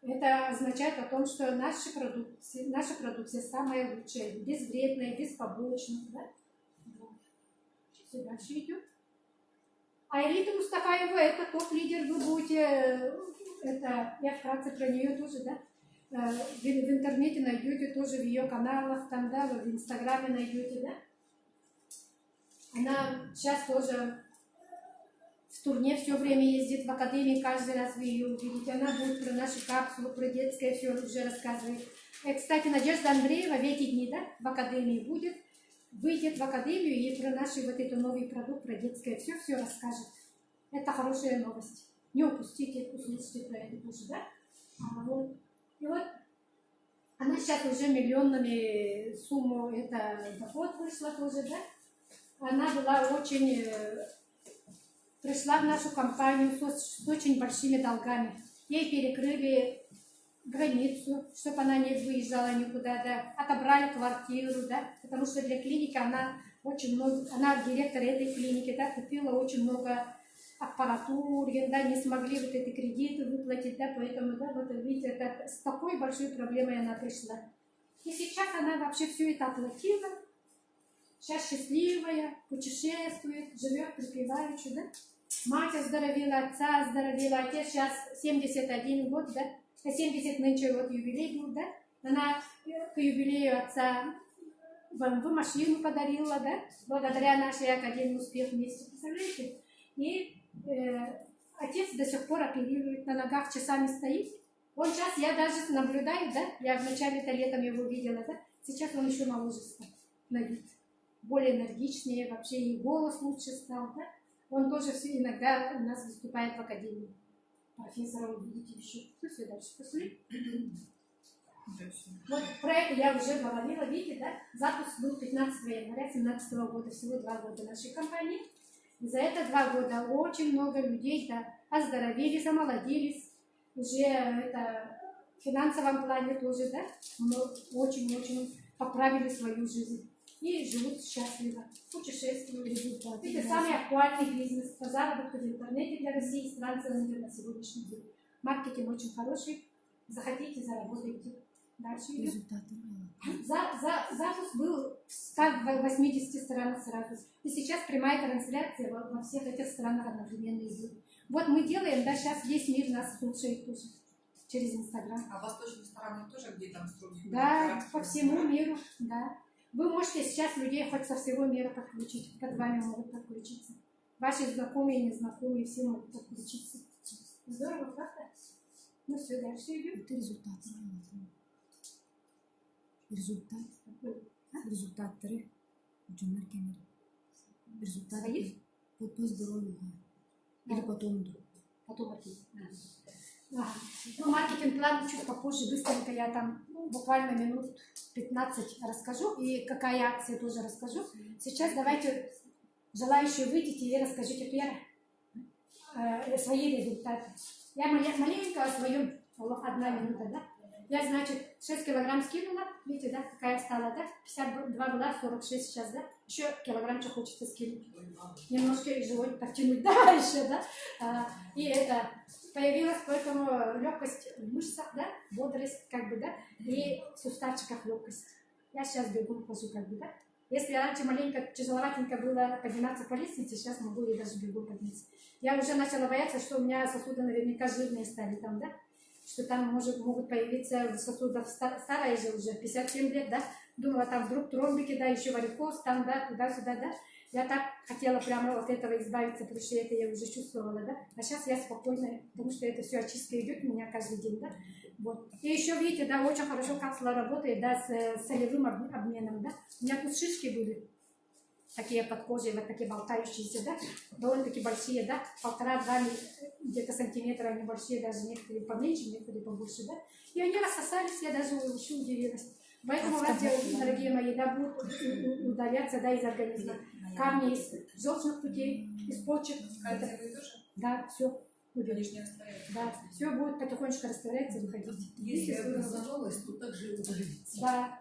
A: Это означает о том, что наша продукция самая лучшая, безвредная, без побочных, да. Все дальше идет. А Элита Мустафаева, это топ-лидер, вы будете, это, я вкратце про нее тоже, да, в интернете найдете, тоже в ее каналах, там, да, в инстаграме найдете, да. Она сейчас тоже в турне все время ездит в академии, каждый раз вы ее увидите. Она будет про наши капсулы, про детское все уже рассказывает. И, кстати, Надежда Андреева в эти дни, да, в академии будет, выйдет в академию и про наш вот этот новый продукт, про детское все расскажет. Это хорошая новость. Не упустите, услышите про это тоже, да? Вот. И вот она сейчас уже миллионными сумму, это доход вышла тоже, да? Она была очень, пришла в нашу компанию с очень большими долгами. Ей перекрыли границу, чтобы она не выезжала никуда, да, отобрали квартиру, да, потому что для клиники она очень много, она директор этой клиники, да, купила очень много аппаратуры, да, не смогли вот эти кредиты выплатить, да, поэтому, да, вот видите, это, с такой большой проблемой она пришла. И сейчас она вообще все это оплатила, сейчас счастливая, путешествует, живет припеваючи, да. Мать оздоровила, отца оздоровила, отец сейчас 71 год, да, 70 нынче вот юбилей был, да. Она к юбилею отца BMW машину подарила, да, благодаря нашей Академии успех вместе, представляете? И отец до сих пор оперирует, на ногах часами стоит. Он сейчас, я даже наблюдаю, да, я в начале-то летом его видела, да, сейчас он еще моложе стал на вид, более энергичнее, вообще и голос лучше стал, да. Он тоже все иногда у нас выступает в академии. Профессора увидите еще. Ну, все дальше пошли. Вот про это я уже говорила, видите, да? Запуск был 15 января 2017 года, всего 2 года нашей компании. И за это 2 года очень много людей, да, оздоровели, замолодились. Уже это в финансовом плане тоже, да, очень-очень поправили свою жизнь. И живут счастливо, путешествуют, результаты. Это самый актуальный бизнес по заработку в интернете для России и стран СНГ на сегодняшний день. Маркетинг очень хороший. Захотите, заработайте. Дальше идет. Запуск был в 180 странах сразу. И сейчас прямая трансляция во всех этих странах одновременно идет. Вот мы делаем, да, сейчас весь мир нас слушает тоже через Инстаграм.
B: А восточные стороны тоже где там строгие?
A: Да, по всему миру, да. Вы можете сейчас людей хоть со всего мира подключить, под вами могут подключиться. Ваши знакомые и незнакомые все могут подключиться. Здорово, правда? Ну все, дальше идем.
C: Это результат. Результаты. Результаты по здоровью. Или потом.
A: Потом окей. Ага. Ну, маркетинг-план чуть попозже, быстренько я там буквально минут 15 расскажу, и какая акция тоже расскажу. Сейчас давайте желающие выйдите и расскажите первое свои результаты. Я маленько о своем, 1 минута, да? Я, значит, 6 килограмм скинула, видите, да, какая стала, да? 52 была, 46 сейчас, да? Еще килограммчик хочется скинуть. Немножко и живот подтянуть, да, еще, да? И это, появилась поэтому легкость в мышцах, да? Бодрость, как бы, да? И в суставчиках легкость. Я сейчас бегом хожу, как бы, да? Если раньше маленько тяжеловатенько было подниматься по лестнице, сейчас могу и даже бегом подняться. Я уже начала бояться, что у меня сосуды наверняка жирные стали там, да? Что там могут появиться сосудов, старая же уже, 57 лет, да? Думала, там вдруг тромбики, да, еще варикоз, там, да, туда-сюда, да? Я так хотела прямо от этого избавиться, потому что это я уже чувствовала, да? А сейчас я спокойная, потому что это все очистка идет у меня каждый день, да? Вот. И еще, видите, да, очень хорошо капсула работает, да, с солевым обменом, да? У меня тут шишки были, такие под кожей, вот такие болтающиеся, да, довольно-таки большие, да, 1,5-2 где-то сантиметра, они большие, даже некоторые поменьше, некоторые побольше, да, и они рассосались, я даже еще удивилась. Поэтому у вас, дорогие мои, да, будут удаляться, да, из организма камни из желчных путей, из почек.
B: Кальциевые тоже?
A: Да, все.
B: Лишнее растворяется.
A: Да, все будет потихонечку растворяться, выходить.
D: Если образовалось, то также и удалится.
A: Да.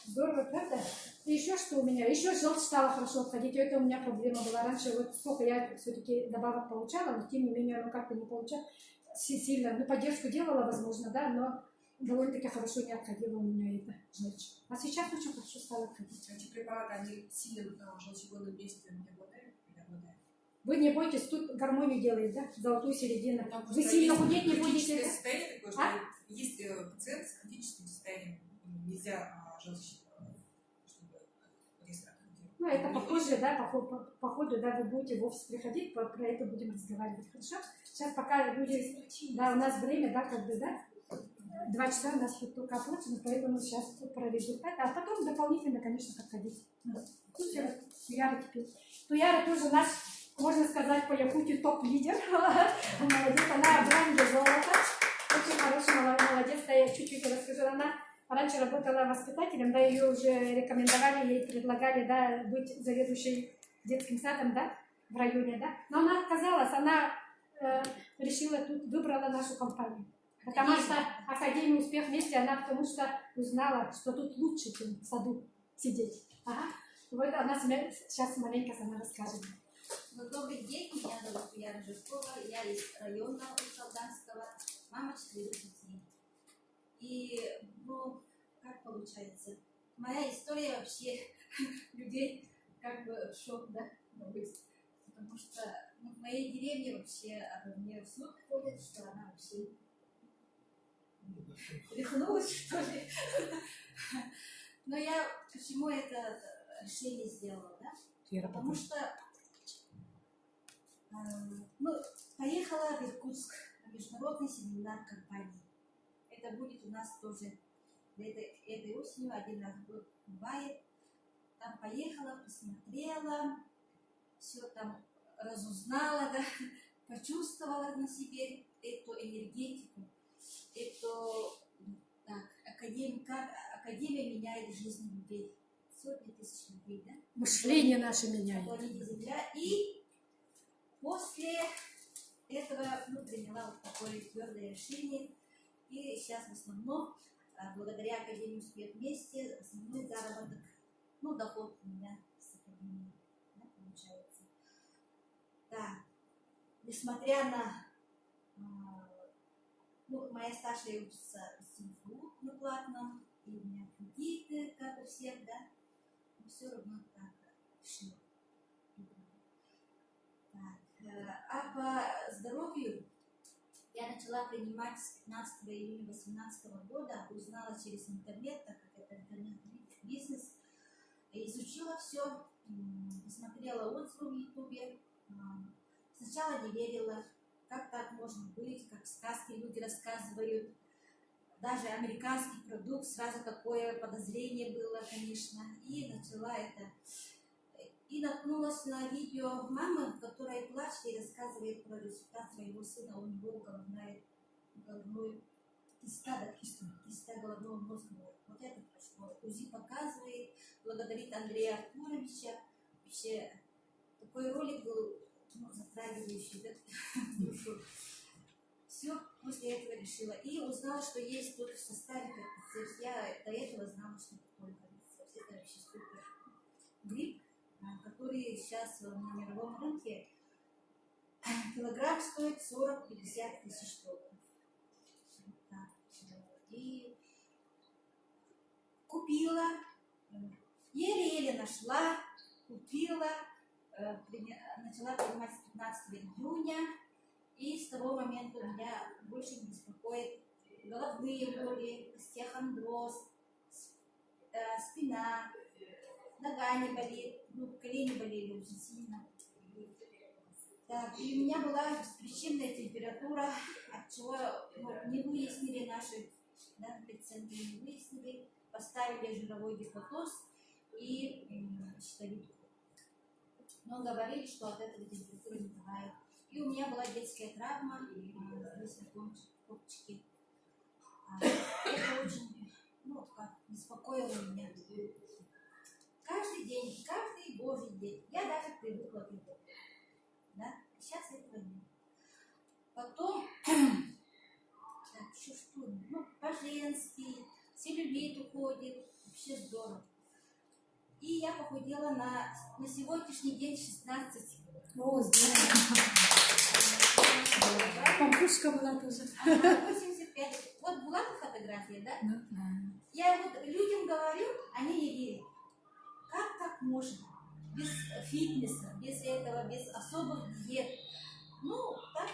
A: Здорово, правда? И еще что у меня? Еще желчь стала хорошо отходить. Это у меня проблема была. Раньше вот сколько я все-таки добавок получала, но тем не менее, ну как-то не получала сильно. Ну, поддержку делала, возможно, да, но довольно-таки хорошо не отходила у меня эта желчь. А сейчас очень хорошо стало отходить.
B: Эти препараты, они сильным желчегонным действием не обладают? Или обладают?
A: Вы не бойтесь, тут гармонию делает, да? Золотую середину.
B: Потому
A: Вы
B: что
A: сильно
B: есть
A: худеть не
B: критическое
A: будете.
B: состояние такое, что есть пациент с критическим состоянием, нельзя желчь, чтобы резко отходить.
A: Ну, это похоже, да, по ходу, да, вы будете в офис приходить, про это будем разговаривать, хорошо? Сейчас пока люди, да, у нас время, да, как бы, да, 2 часа у нас тут только оплачено, поэтому сейчас проведут это, а потом дополнительно, конечно, подходить. Слушай, Туяра теперь. Туяра тоже наш, можно сказать, по Якутии топ-лидер. Молодец, она в ранге золота. Очень хороший, молодец, да, я чуть-чуть расскажу. Она раньше работала воспитателем, да, ее уже рекомендовали, ей предлагали, да, быть заведующей детским садом, да, в районе, да. Но она отказалась, она решила тут, выбрала нашу компанию. Потому что Академия «Успех вместе», она потому что узнала, что тут лучше, чем в саду сидеть. Ага. Вот она сейчас маленько сама расскажет.
E: Ну, добрый день, меня зовут Яна Жиркова, я из района Солданского, мама 4 детей. И, ну, как получается, моя история вообще людей как бы в шок, да, быть. Потому что ну, в моей деревне вообще обо мне в суд ходят, что она вообще рехнулась, что ли. Но я почему это решение сделала, да? Потому что ну, поехала в Иркутск на международный семинар компании. Это будет у нас тоже этой осенью, 1 раз в год бывает. Там поехала, посмотрела, все там разузнала, да, почувствовала на себе эту энергетику, эту так, академия меняет жизнь людей. Сотни тысяч людей, да?
A: Мышление наше меняет.
E: Планете Земля. И после этого ну, приняла вот такое твердое решение. И сейчас в основном, благодаря Академии «Успех вместе», основной заработок, ну, доход у меня с Академией, да, получается. Да. Несмотря на, ну, моя старшая учится в СИНФУ на платном, и у меня кредиты, как у всех, да, но все равно так решила. А по здоровью я начала принимать с 15 июня 2018 года, узнала через интернет, так как это интернет-бизнес, изучила все, посмотрела отзывы в Ютубе. Сначала не верила, как так можно быть, как сказки люди рассказывают. Даже американский продукт, сразу такое подозрение было, конечно. И начала это. И наткнулась на видео мамы, которая плачет и рассказывает про результат своего сына. У него головной киста головного мозга. Вот это прошло. УЗИ показывает, благодарит Андрея Артуровича. Вообще такой ролик был ну, затрагивающий, да, душу. Все после этого решила. И узнала, что есть тут в составе кальцицепс. Я до этого знала, что такое кальцицепс. Это вообще супер гриб, который сейчас на мировом рынке килограмм стоит 40-50 тысяч долларов. И купила, еле-еле нашла, купила, начала принимать с 15 июня. И с того момента меня больше не беспокоит головные боли, остеохондроз, спина, нога не болит, ну, колени болели очень сильно. Так, и у меня была беспричинная температура, от чего ну, не выяснили наши пациенты, не выяснили, поставили жировой гипотоз и щитовидку. Но говорили, что от этого температура не бывает. И у меня была детская травма здесь на копчике. Это очень ну, как, беспокоило меня. Каждый день, каждый божий день. Я даже привыкла к этому. Да? Сейчас этого нет. Потом, так, еще что? Ну, по-женски, целлюлит уходит. вообще здорово. И я похудела на сегодняшний день 16.
A: О, здорово. Пампушка была тоже.
E: Ага, 85. Вот была бы фотография, да?
C: Да.
E: Я вот людям говорю, они не верят. Как так можно? Без фитнеса, без этого, без особых диет. Ну, так,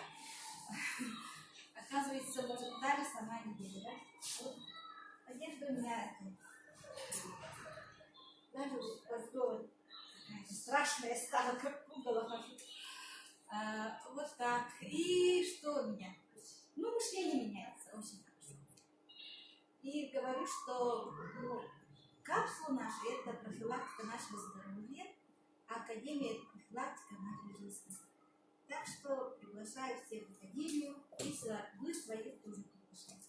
E: оказывается, может, даже сама не верит, да? Вот одежда у меня даже вот какая-то страшная стала, как пугало хожу. Вот так. И что у меня? Ну, мышление меняется очень хорошо. И говорю, что капсула наша – это профилактика нашего здоровья, а академия – это профилактика нашей жизни. Так что приглашаю всех в академию, если вы своих тоже приглашаете.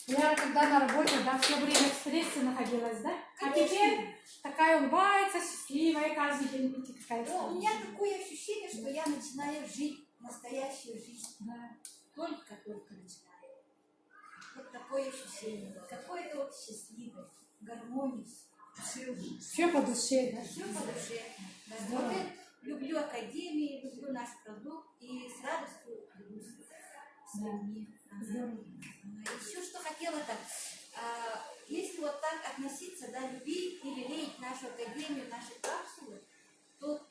A: Я когда на работе, да, все время в стрессе находилась, да? А
E: Конечно.
A: теперь такая улыбается, счастливая, каждый день, видите, какая
E: Но у меня такое ощущение, что я начинаю жить настоящую жизнь.
A: Да.
E: Только начинаю. Вот такое ощущение. Какое-то вот счастливое, гармония.
A: Все по душе, да.
E: Все по душе. Да.
A: Здорово.
E: Вот я люблю академию, люблю наш продукт и с радостью люблю с людьми.
A: Здорово.
E: Еще что хотела-то, если вот так относиться, да, любить и лелеять нашу академию, наши капсулы, то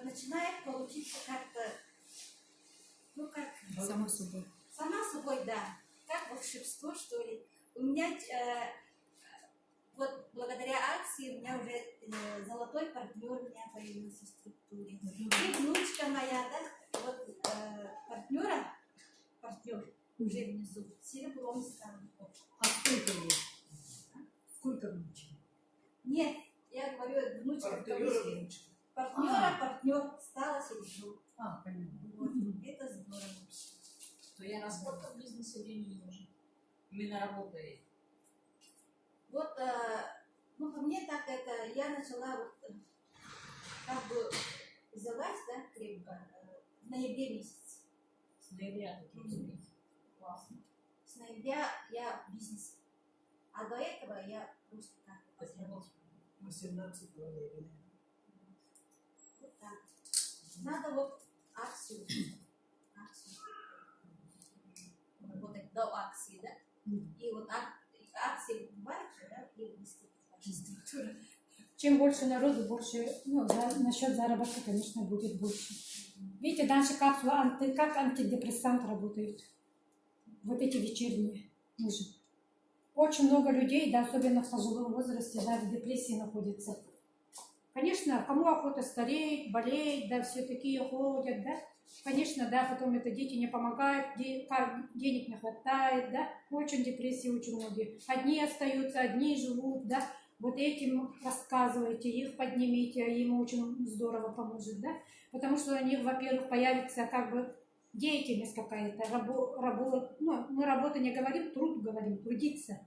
E: начинает получиться как-то, ну как...
C: Само собой.
E: Сама собой, да. Как волшебство, что ли. У меня вот благодаря акции у меня уже золотой партнер у меня появился в структуре. И внучка моя, да, вот партнер уже внизу, серебром стал.
D: А сколько лет? Сколько внучек?
E: Нет, я говорю, внучка
D: Партнера внучка.
E: партнер стала серебром.
D: А, понятно.
E: Вот. Это здорово вообще.
F: То я на сколько в бизнесе времени нужно? Именно работает.
E: Вот, ну, по мне так это, я начала вот, как бы взялась, да, крепко, в ноябре месяце.
F: С ноября такие успехи. Классно.
E: С ноября я в бизнесе. А до этого я просто так. Вот
D: 18 проверили.
E: так. Надо вот акцию. Работать до акции, да? И вот акции бывают же, да, и выступить ваша структура.
A: Чем больше народу, больше, ну, насчет заработка, конечно, будет больше. Видите, наши капсулы как антидепрессант работают. Вот эти вечерние мужи. Очень много людей, да, особенно в пожилом возрасте, да, в депрессии находятся. Конечно, кому охота стареть, болеть, да, все такие ходят, да. Конечно, да, потом это дети не помогают, денег не хватает, да. Очень депрессии, очень многие. Одни остаются, одни живут, да. Вот этим рассказывайте, их поднимите, им очень здорово поможет, да. Потому что у них, во-первых, появится как бы деятельность какая-то, ну, мы работа не говорим, труд говорим, трудиться.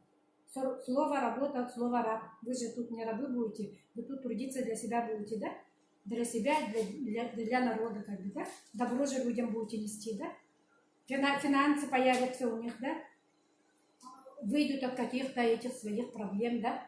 A: Слово работа от слова раб. Вы же тут не рабы будете, вы тут трудиться для себя будете, да? Для себя, для народа, как бы, да? Добро же людям будете нести, да? Финансы появятся у них, да? Выйдут от каких-то этих своих проблем, да?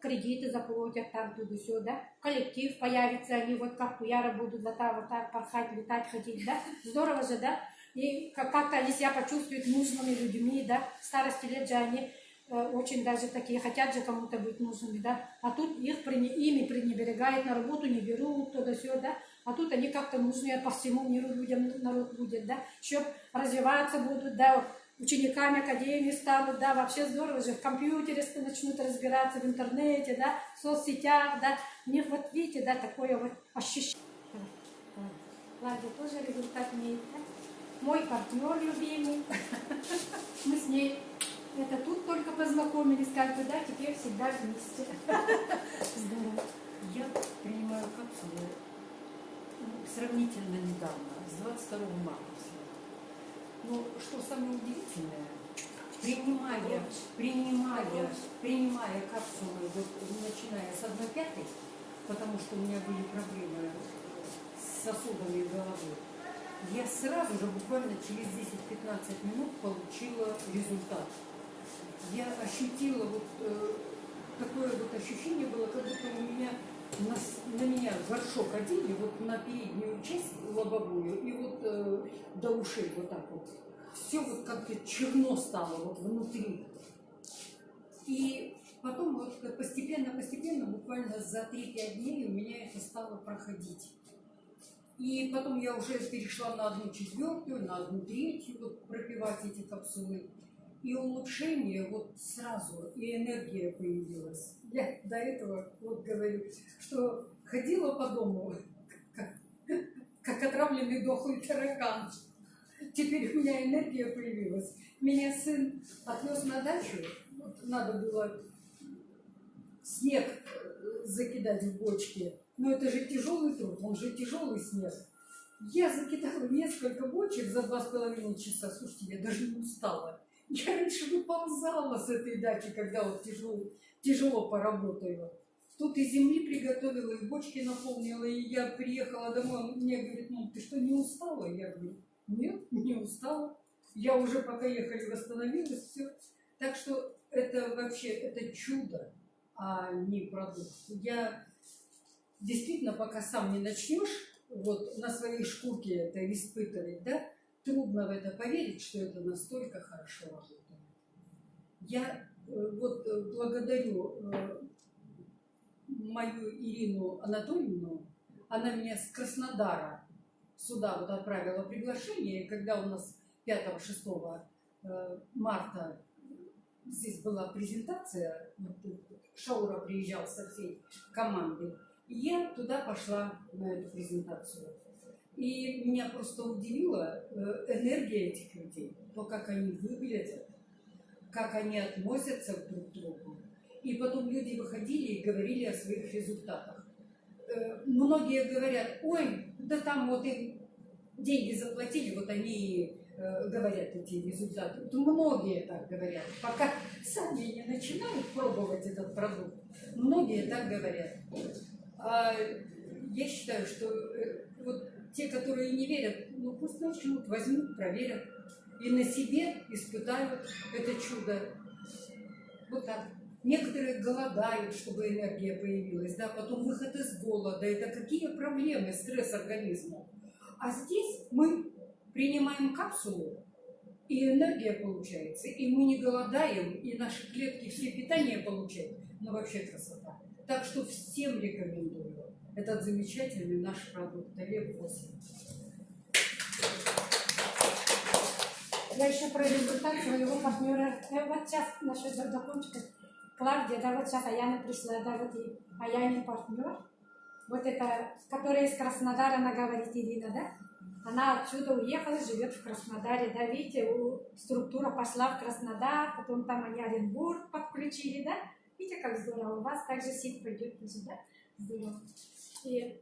A: Кредиты заплатят там, туда-сюда, коллектив появится, они вот как туяра будут вот так порхать, летать, ходить, да? Здорово же, да? И как-то они себя почувствуют нужными людьми, да? В старости лет же они очень даже такие, хотят же кому-то быть нужными, да? А тут ими пренебрегают, на работу не берут, туда-сюда, да? А тут они как-то нужны по всему миру людям, народ будет, да? Еще развиваться будут, да? Учениками академии станут, да, вообще здорово же, в компьютере начнут разбираться, в интернете, да, в соцсетях, да, у них вот видите, да, такое вот ощущение. Ладно, тоже результат имеет, да? Мой партнер любимый, мы с ней, это тут только познакомились, как бы, да, теперь всегда вместе. Здорово.
G: Я принимаю капсулы сравнительно недавно, с 22 марта. Но что самое удивительное, принимая капсулы, вот, начиная с 1/5, потому что у меня были проблемы с сосудами головы, я сразу же, буквально через 10-15 минут, получила результат. Я ощутила вот такое вот ощущение было, как будто у меня на меня горшок одели вот на переднюю часть лобовую и вот до ушей вот так вот. Все вот как-то черно стало вот внутри. И потом вот постепенно, буквально за 3-5 дней у меня это стало проходить. И потом я уже перешла на 1/4, на 1/3 вот пропивать эти капсулы. И улучшение вот сразу, и энергия появилась. Я до этого вот говорю, что ходила по дому, как отравленный дохлый таракан. Теперь у меня энергия появилась. Меня сын отвез на дачу. Вот надо было снег закидать в бочки. Но это же тяжелый труд, он же тяжелый снег. Я закидала несколько бочек за 2,5 часа. Слушайте, я даже не устала. Я раньше выползала с этой дачи, когда вот тяжело поработаю. Тут и земли приготовила, и бочки наполнила, и я приехала домой. Он мне говорит, ну ты что, не устала? Я говорю, нет, не устала. Я уже пока ехали, восстановилась, все. Так что это вообще, это чудо, а не продукт. Я действительно, пока сам не начнешь вот на своей шкурке это испытывать, да, трудно в это поверить, что это настолько хорошо работает. Я вот благодарю мою Ирину Анатольевну, она меня с Краснодара сюда вот отправила приглашение, и когда у нас 5-6 марта здесь была презентация, Шаура приезжал со всей командой, и я туда пошла на эту презентацию. И меня просто удивила энергия этих людей, то, как они выглядят, как они относятся друг к другу. И потом люди выходили и говорили о своих результатах. Многие говорят, ой, да там вот им деньги заплатили, вот они и говорят эти результаты. Вот многие так говорят. Пока сами не начинают пробовать этот продукт, многие так говорят. А я считаю, что вот те, которые не верят, ну пусть начнут, возьмут, проверят. И на себе испытают это чудо. Вот так. Некоторые голодают, чтобы энергия появилась, да, потом выход из голода. Это какие проблемы, стресс организму. А здесь мы принимаем капсулу, и энергия получается, и мы не голодаем, и наши клетки все питание получают. Ну вообще красота. Так что всем рекомендую этот замечательный наш продукт Олег-8.
A: Я еще про результат своего партнера. Вот сейчас насчет закончика. Клавдия, да, вот сейчас Аяна пришла, да, вот и Аянин партнер. Вот это, которая из Краснодара, она говорит, Ирина, да? Она отсюда уехала, живет в Краснодаре, да, видите, структура пошла в Краснодар, потом там они Оренбург подключили, да? Видите, как здорово, у вас также сеть пойдет тоже, да? Здорово. И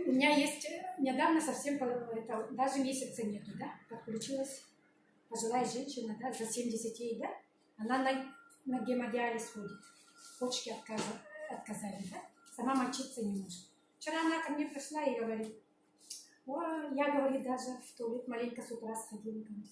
A: у меня есть, недавно совсем, это, даже месяца нету, да, подключилась пожилая женщина, да, за 70 ей, да, она на гемодиализ ходит, почки отказали, да, сама мочиться не может. Вчера она ко мне пришла и говорит, ой, я, говорит, даже в туалет маленько с утра сходила, говорит,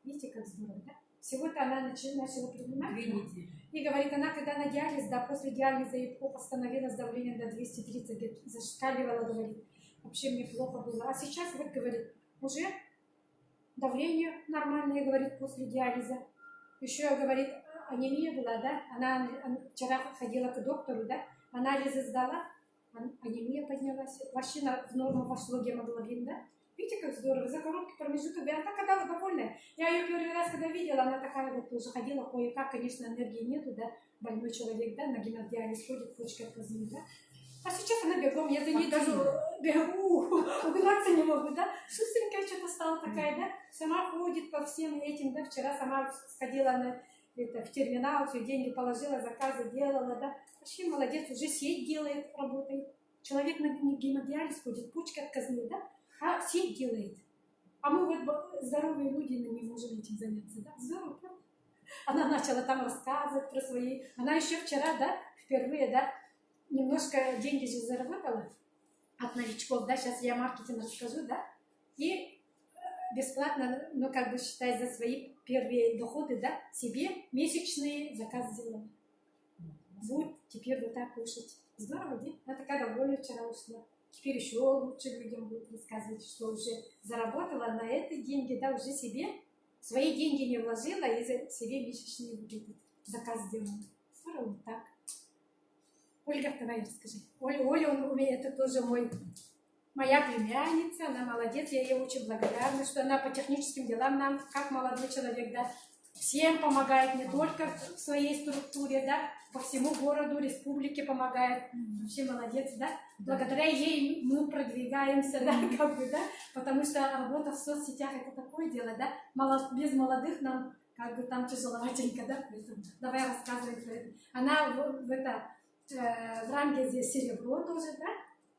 A: видите, как здорово, да. Всего-то она начала принимать,
G: 2 недели.
A: И говорит, она когда на диализ, да, после диализа ей остановилось давление до 230, зашкаливало, говорит, вообще мне плохо было. А сейчас, вот, говорит, уже давление нормальное, говорит, после диализа. Еще, говорит, анемия была, да, она вчера ходила к доктору, да, анализы сдала, анемия поднялась, вообще в норму вошло гемоглобин, да. Видите, как здорово, за короткий промежуток, она так когда довольная. Я ее первый раз, когда видела, она такая вот тоже ходила кое-как, конечно, энергии нету, да, больной человек, да, на гемодиализ ходит, почки отказаны, да. А сейчас она бегом, я за ней даже бегу, угнаться не могу, да. Шустренькая что-то стала такая, да, сама ходит по всем этим, да, вчера сама сходила на, в терминал, все деньги положила, заказы делала, да. Вообще молодец, уже сеть делает, работает. Человек на гемодиализ ходит, почки отказаны, да. А сеть делает. А мы вот здоровые люди не можем этим заняться. Да? Здорово, правда? Она начала там рассказывать про свои... Она еще вчера, да, впервые, да, немножко деньги же заработала от новичков, да, сейчас я маркетинг расскажу, да, и бесплатно, ну, как бы считай, за свои первые доходы, да, себе месячные заказы сделала. будет теперь вот так кушать. Здорово, да? Я такая довольна вчера ушла. Теперь еще лучше людям будет рассказывать, что уже заработала на эти деньги, да, уже себе свои деньги не вложила и за себе месячный вот этот заказ сделала. Здорово, так. Ольга, давай расскажи. Оля у меня это тоже моя племянница, она молодец, я ей очень благодарна, что она по техническим делам нам, как молодой человек, да, всем помогает, не только в своей структуре, да, по всему городу, республике помогает. Вообще молодец, да. Благодаря ей мы продвигаемся, да, как бы, да, потому что работа в соцсетях это такое дело, да, без молодых нам как бы там тяжеловатенько, да, поэтому давай рассказывай про это. Она в ранге здесь серебро тоже, да,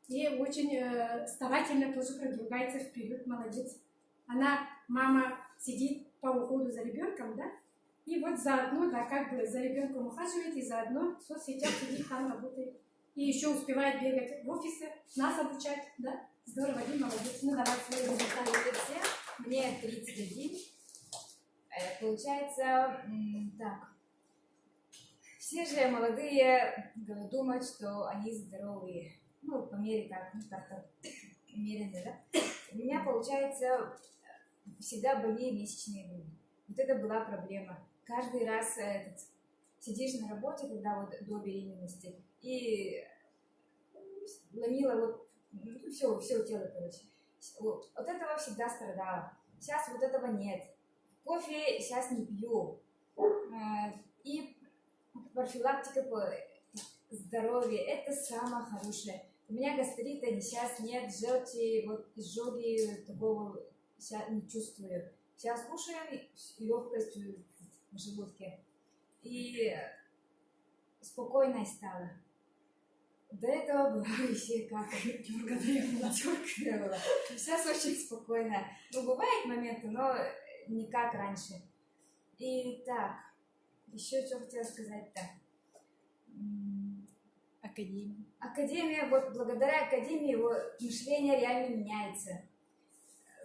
A: и очень старательно тоже продвигается вперед, молодец. Она, мама, сидит по уходу за ребенком, да, и вот заодно, да, как бы за ребенком ухаживает, и заодно в соцсетях сидит, там работает. И еще успевает бегать в офисы, нас обучать, да. Здорово, Дим, молодец. Ну, давай свои результаты.
H: Привет всем. Мне 31. Получается, так. Все же молодые думают, что они здоровые. Ну, по мере так, ну, как-то умеренно, да? У меня, получается, всегда были месячные были. Вот это была проблема. Каждый раз сидишь на работе, когда вот до беременности, и ломила вот, ну, все тело, короче. Вот этого всегда страдала. Сейчас вот этого нет. Кофе сейчас не пью. И профилактика по здоровью – это самое хорошее. У меня гастрита сейчас нет, желчи, вот изжоги такого сейчас не чувствую. Сейчас кушаем, легкость в желудке. И спокойно стало. До этого была вообще как дёрганая была. Сейчас очень спокойно. Ну, бывают моменты, но не как раньше. И так, еще что хотела сказать-то.
C: Академия.
H: Академия, вот благодаря академии его мышление реально меняется.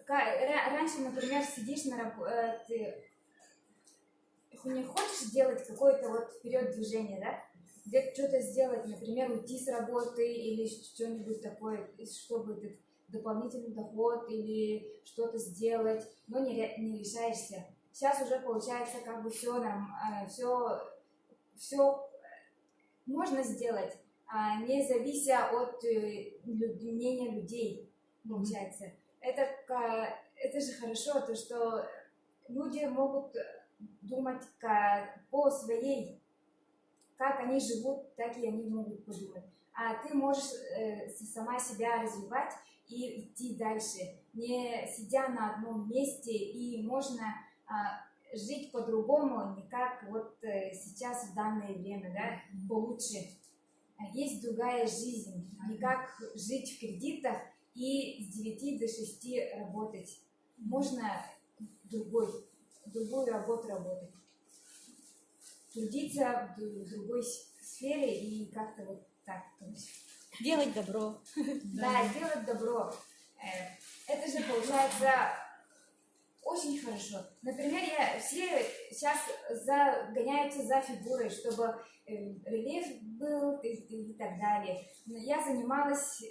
H: Раньше, например, сидишь на работе, не хочешь делать какое-то вот вперед движение, да? Где-то что-то сделать, например, уйти с работы или что-нибудь такое, чтобы дополнительный доход или что-то сделать, но не решаешься. Сейчас уже получается как бы все можно сделать, не завися от мнения людей, получается. Это же хорошо, то что люди могут думать по своей, как они живут, так и они могут подумать. А ты можешь сама себя развивать и идти дальше, не сидя на одном месте, и можно жить по-другому, не как вот сейчас в данное время, да, получше. Есть другая жизнь, не как жить в кредитах и с 9 до 6 работать. Можно другую работу работать. Трудиться в другой сфере и как-то вот так.
C: Делать добро.
H: Да, делать добро. Это же получается очень хорошо. Например, все сейчас гоняются за фигурой, чтобы рельеф был и так далее. Я занималась,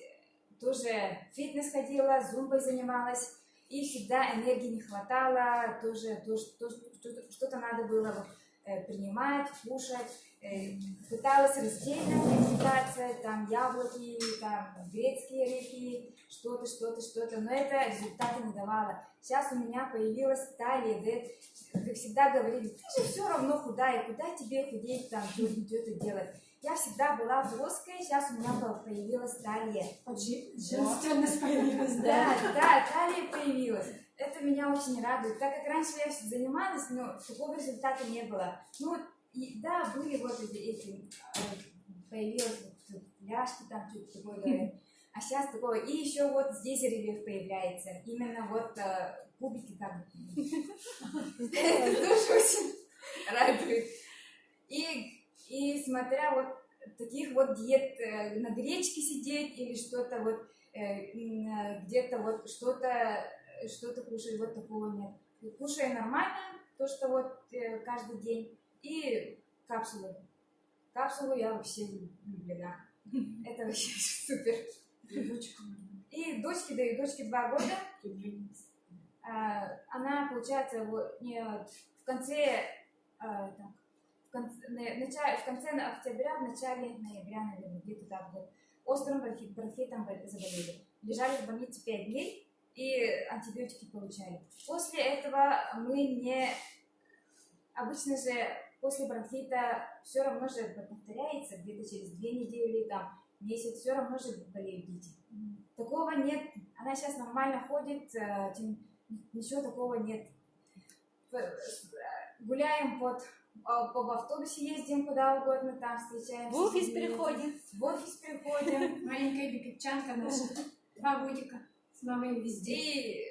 H: тоже фитнес ходила, зумбой занималась, и всегда энергии не хватало, тоже что-то надо было принимать, кушать. Пыталась растительно питаться, там яблоки, там грецкие орехи, что-то, но это результата не давало. Сейчас у меня появилась талия, да, как всегда говорили, ты же все равно худая, куда тебе худеть, там, что-то делать. Я всегда была плоская, сейчас у меня появилась талия.
A: Женственность появилась, да.
H: Да, талия появилась. Это меня очень радует. Так как раньше я занималась, но такого результата не было. Ну, да, были вот эти появилась вот пляшки, там что-то такое, говорят. А сейчас такое. И еще вот здесь рельеф появляется. Именно вот кубики там. Это тоже очень радует. И смотря вот таких вот диет, на гречке сидеть или что-то вот, где-то вот что-то кушать, вот такого нет. Кушаю нормально, то, что вот каждый день, и капсулы. Капсулу я вообще влюблена. Это вообще супер. И дочке даю, дочке 2 года. Она, получается, в конце октября, в начале ноября, наверное, где-то так вот, острым бронхитом заболели. Лежали в больнице 5 дней и антибиотики получали. После этого обычно же после бронхита все равно же повторяется, где-то через 2 недели или там месяц, все равно же болеют дети. Такого нет. Она сейчас нормально ходит, ничего такого нет. Гуляем в автобусе, ездим куда угодно, там встречаемся.
C: В офис приходим.
H: В офис приходим.
A: Маленькая египтянка наша, 2 годика, с мамой везде.
H: И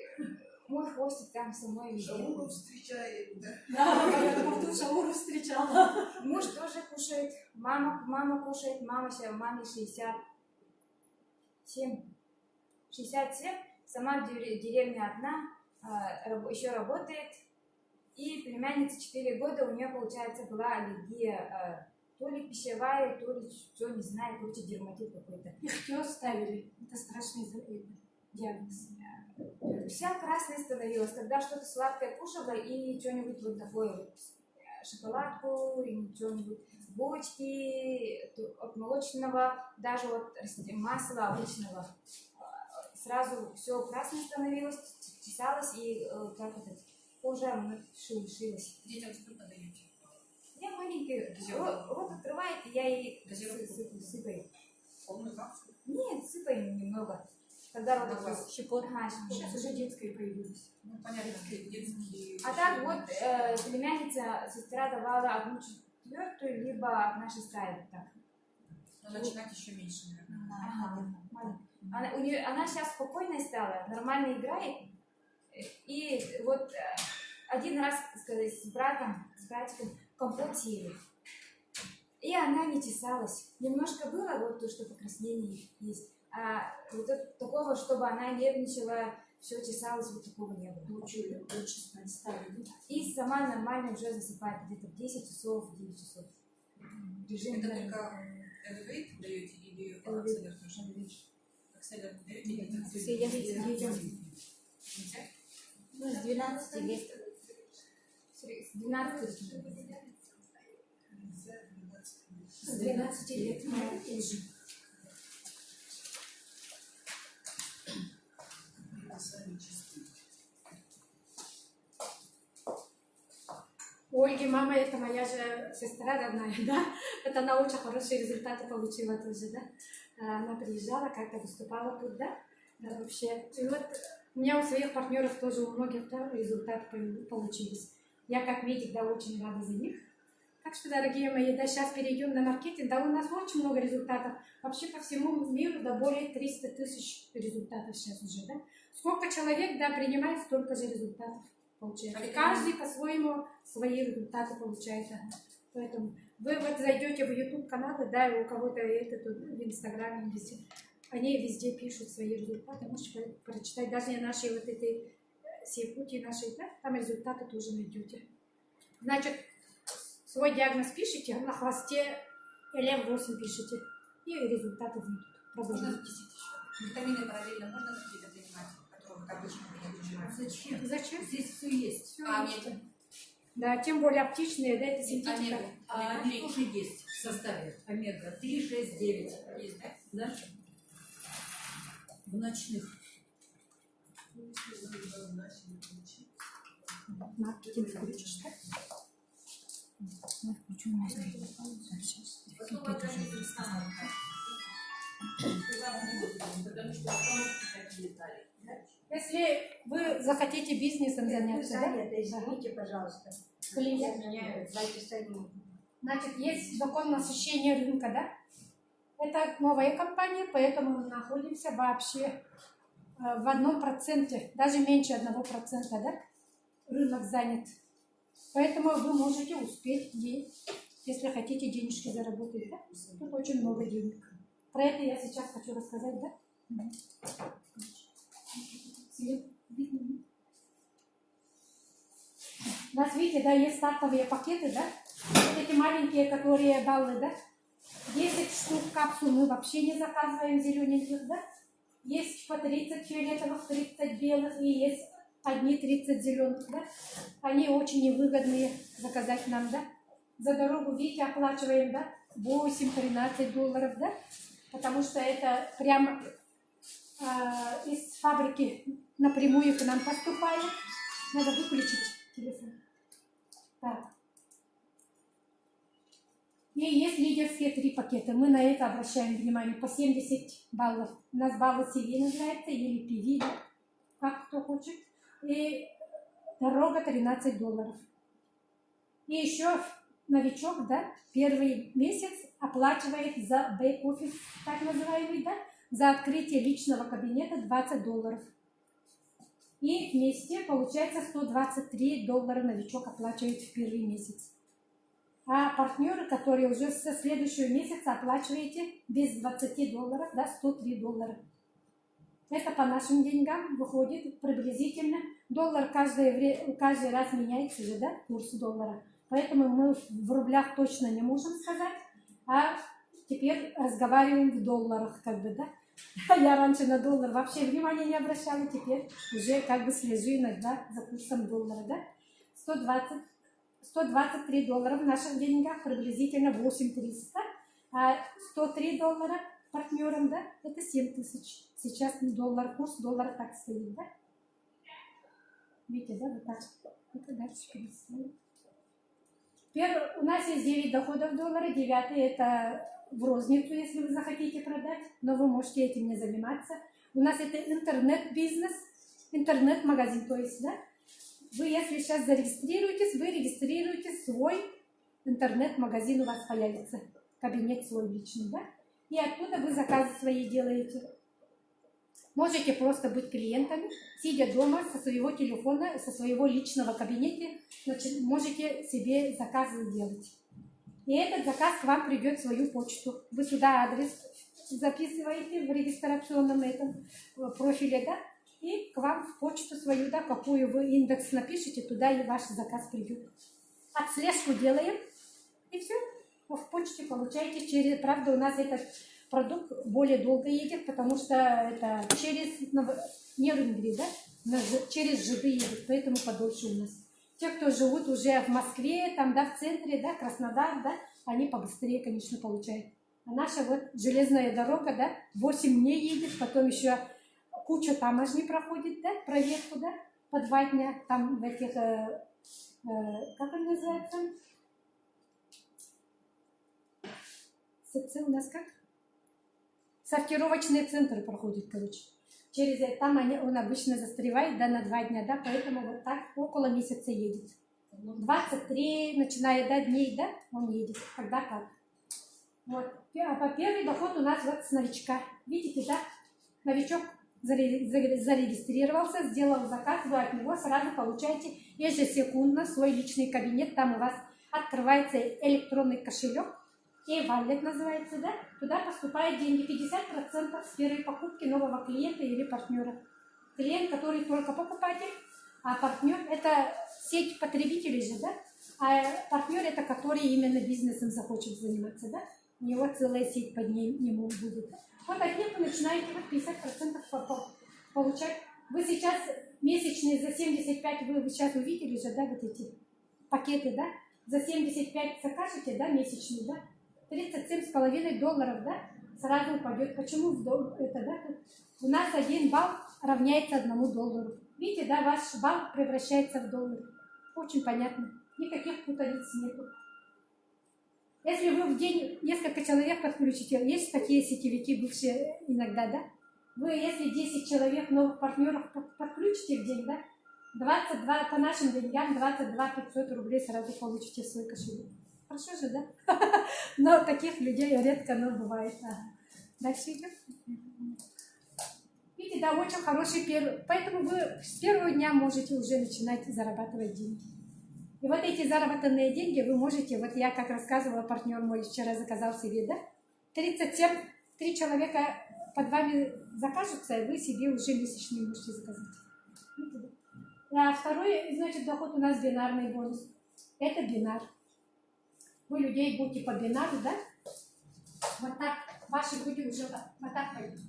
H: мой хвостик там со мной везде.
D: Шауру встречаем, да?
A: Да, я повтор шауру встречала.
H: Муж тоже кушает, мама кушает, маме 67, сама в деревне одна, еще работает. И племянница 4 года, у нее, получается, была аллергия, то ли пищевая, то ли что, не знаю, короче, дерматит какой-то.
A: Их что ставили? Это страшный диагноз.
H: Вся красная становилась, когда что-то сладкое кушала и что-нибудь вот такое вот, шоколадку, и что-нибудь, булочки от молочного, даже от масла обычного. Сразу все красное становилось, чесалось и кожа шилась.
B: Детям сколько даете?
H: Я маленький, рот открывает, и я ей сыпаю.
B: Полную капсулу?
H: Нет, сыпаем немного. Когда рот открывает.
C: Щепот.
H: Ага,
A: Сейчас уже детские появились.
B: Ну, понятно, детские.
H: А так вот, племянница, сестра давала 1/4, либо 1/6. Вот так.
B: Но начинать еще меньше, наверное.
H: Ага, маленькая. Она сейчас спокойная стала, нормально играет. И вот один раз с братиком компот съели. И она не чесалась. Немножко было вот то, что покраснение есть. А вот такого, чтобы она нервничала, все чесалось, вот такого не было.
A: Лучше спать ставили.
H: И сама нормально уже засыпает где-то в 10 часов, в 9 часов. Режим
B: Это
H: маленький.
B: только элевейт даете или акселер тоже? Акселер не даете или
C: Детям
B: нельзя?
C: ну, с 12 лет.
H: С 12 лет.
A: С 12 лет уже.
D: Сами чистые.
A: У Ольги мама, это моя же сестра родная, да? Это она очень хорошие результаты получила тоже, да? Она приезжала, как-то выступала тут, да? Да, вообще. И вот у меня у своих партнеров тоже у многих да, результаты получились. Я как медик, да, очень рада за них. Так что, дорогие мои, да, сейчас перейдем на маркетинг. Да, у нас очень много результатов. Вообще по всему миру, да, более 300 тысяч результатов сейчас уже, да? Сколько человек, да, принимает, столько же результатов получается. И каждый по-своему свои результаты получает. Да. Поэтому вы вот зайдете в YouTube каналы, да, и у кого-то это тут, в Инстаграме, везде. Они везде пишут свои результаты. Можете прочитать даже наши вот эти Якутии нашей, да, там результаты тоже найдете. Значит, свой диагноз пишите, на хвосте LM8 пишите, и результаты выйдут.
B: Можно
A: Продолжим.
B: запустить еще. Витамины параллельно можно какие-то принимать, которые вот обычно не принимают?
D: Зачем?
A: Зачем?
D: Здесь все есть.
A: Всё
B: А
A: есть.
B: омега?
A: Да, тем более оптичные, да, это синтетика.
B: Омега.
D: А они тоже есть в составе. Омега 3, 6, 9.
B: Есть, да?
D: Да? В ночных.
A: Маркетинг включишь, да?
F: Потому что потом такие детали.
A: Если вы захотите бизнесом заняться, да?
G: Извините, пожалуйста.
A: Клиент.
G: Меня записали.
A: Значит, есть закон насыщения рынка, да? Это новая компания, поэтому мы находимся вообще в 1%, даже меньше 1%, да? Рынок занят. Поэтому вы можете успеть, если хотите денежки заработать, да? Тут очень много денег. Про это я сейчас хочу рассказать, да? Свет видно? У нас, видите, да, есть стартовые пакеты, да? Вот эти маленькие, которые баллы, да? 10 штук капсул мы вообще не заказываем зелененьких, да? Есть по 30 фиолетовых, 30 белых и есть одни 30 зеленых, да? Они очень невыгодные заказать нам, да? За дорогу, видите, оплачиваем, да? $8-13, да? Потому что это прямо из фабрики напрямую к нам поступает. Надо выключить телефон. Так. И есть лидерские 3 пакета. Мы на это обращаем внимание. По 70 баллов. У нас баллы CV называется, или PV, да? Как кто хочет. И дорога $13. И еще новичок, да, первый месяц оплачивает за бэк-офис, так называемый, да, за открытие личного кабинета $20. И вместе получается $123 новичок оплачивает в первый месяц. А партнеры, которые уже со следующего месяца оплачиваете без $20, да, $103. Это по нашим деньгам выходит приблизительно. Доллар каждый раз меняется же, да, курс доллара. Поэтому мы в рублях точно не можем сказать, а теперь разговариваем в долларах, как бы, да. Я раньше на доллар вообще внимания не обращала, теперь уже как бы слежу иногда за курсом доллара, да. $123 в наших деньгах, приблизительно $8300, а $103 партнерам, да, это 7000. Сейчас доллар, курс доллара так стоит, да. Видите, да, вот так. Это дальше переставим. У нас есть 9 доходов доллара, 9 это в розницу, если вы захотите продать, но вы можете этим не заниматься. У нас это интернет-бизнес, интернет-магазин, то есть, да, вы если сейчас зарегистрируетесь, вы регистрируете свой интернет-магазин, у вас появится кабинет свой личный, да, и оттуда вы заказы свои делаете. Можете просто быть клиентами, сидя дома со своего телефона, со своего личного кабинета, можете себе заказы делать. И этот заказ к вам придет в свою почту. Вы сюда адрес записываете в регистрационном этом профиле, да, и к вам в почту свою, да, какую вы индекс напишите, туда и ваш заказ придет. Отслежку делаем, и все. В почте получаете через... Правда, у нас этот продукт более долго едет, потому что это через Нерюнгри, да, через ЖД едет, поэтому подольше у нас. Те, кто живут уже в Москве, там, да, в центре, да, Краснодар, да, они побыстрее, конечно, получают. А наша вот железная дорога, да, 8 дней едет, потом еще куча таможни проходит, да, проверку, да, по 2 дня, там в этих, как они называются? У нас как? Сортировочные центры проходят, короче. Там он обычно застревает, да, на 2 дня, да, поэтому вот так около месяца едет. 23, начиная, да, дней, да, он едет, когда как. Вот. А первый доход у нас вот с новичка. Видите, да, новичок зарегистрировался, сделал заказ, вы от него сразу получаете ежесекундно свой личный кабинет, там у вас открывается электронный кошелек, e-wallet называется, да, туда поступают деньги, 50% с первой покупки нового клиента или партнера. Клиент, который только покупатель, а партнер это сеть потребителей же, да, а партнер это который именно бизнесом захочет заниматься, да, у него целая сеть под нему будет. Вот от них вы начинаете вот 50% получать. Вы сейчас месячные за 75, вы сейчас увидели же, да, вот эти пакеты, да, за 75 закажете, да, месячные, да, $37,5, да, сразу упадет. Почему это, да? У нас 1 балл равняется $1. Видите, да, ваш балл превращается в доллар. Очень понятно. Никаких путаниц нету. Если вы в день несколько человек подключите, есть такие сетевики бывшие иногда, да? Вы, если 10 человек новых партнеров подключите в день, да, 22, по нашим деньгам 22 500 рублей сразу получите в свой кошелек. Хорошо же, да? Но таких людей редко, но бывает. Дальше идем. Видите, да, очень хороший первый. Поэтому вы с первого дня можете уже начинать зарабатывать деньги. И вот эти заработанные деньги вы можете, вот я как рассказывала, партнер мой вчера заказал себе, да, 3 человека под вами закажутся, и вы себе уже месячные можете заказать. А второй, значит, доход у нас бинарный бонус. Это бинар. Вы людей будете по бинару, да, вот так, ваши люди уже вот так пойдут.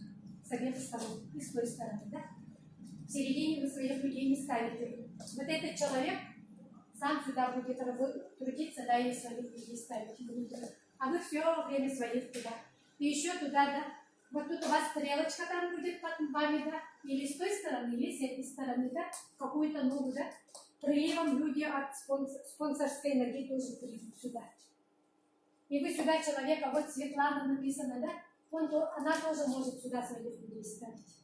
A: С обеих сторон. И с той стороны, да? В середине вы своих людей не ставите. Вот этот человек сам сюда будет трудиться, да, и своих людей ставить. А вы все время своих туда. И еще туда, да. Вот тут у вас стрелочка там будет под вами, да. Или с той стороны, или с этой стороны, да. Какую-то ногу, да. Приливом люди от спонсорской ноги тоже придут сюда. И вы сюда человека, вот Светлана написано, да. Она тоже может сюда своих людей ставить.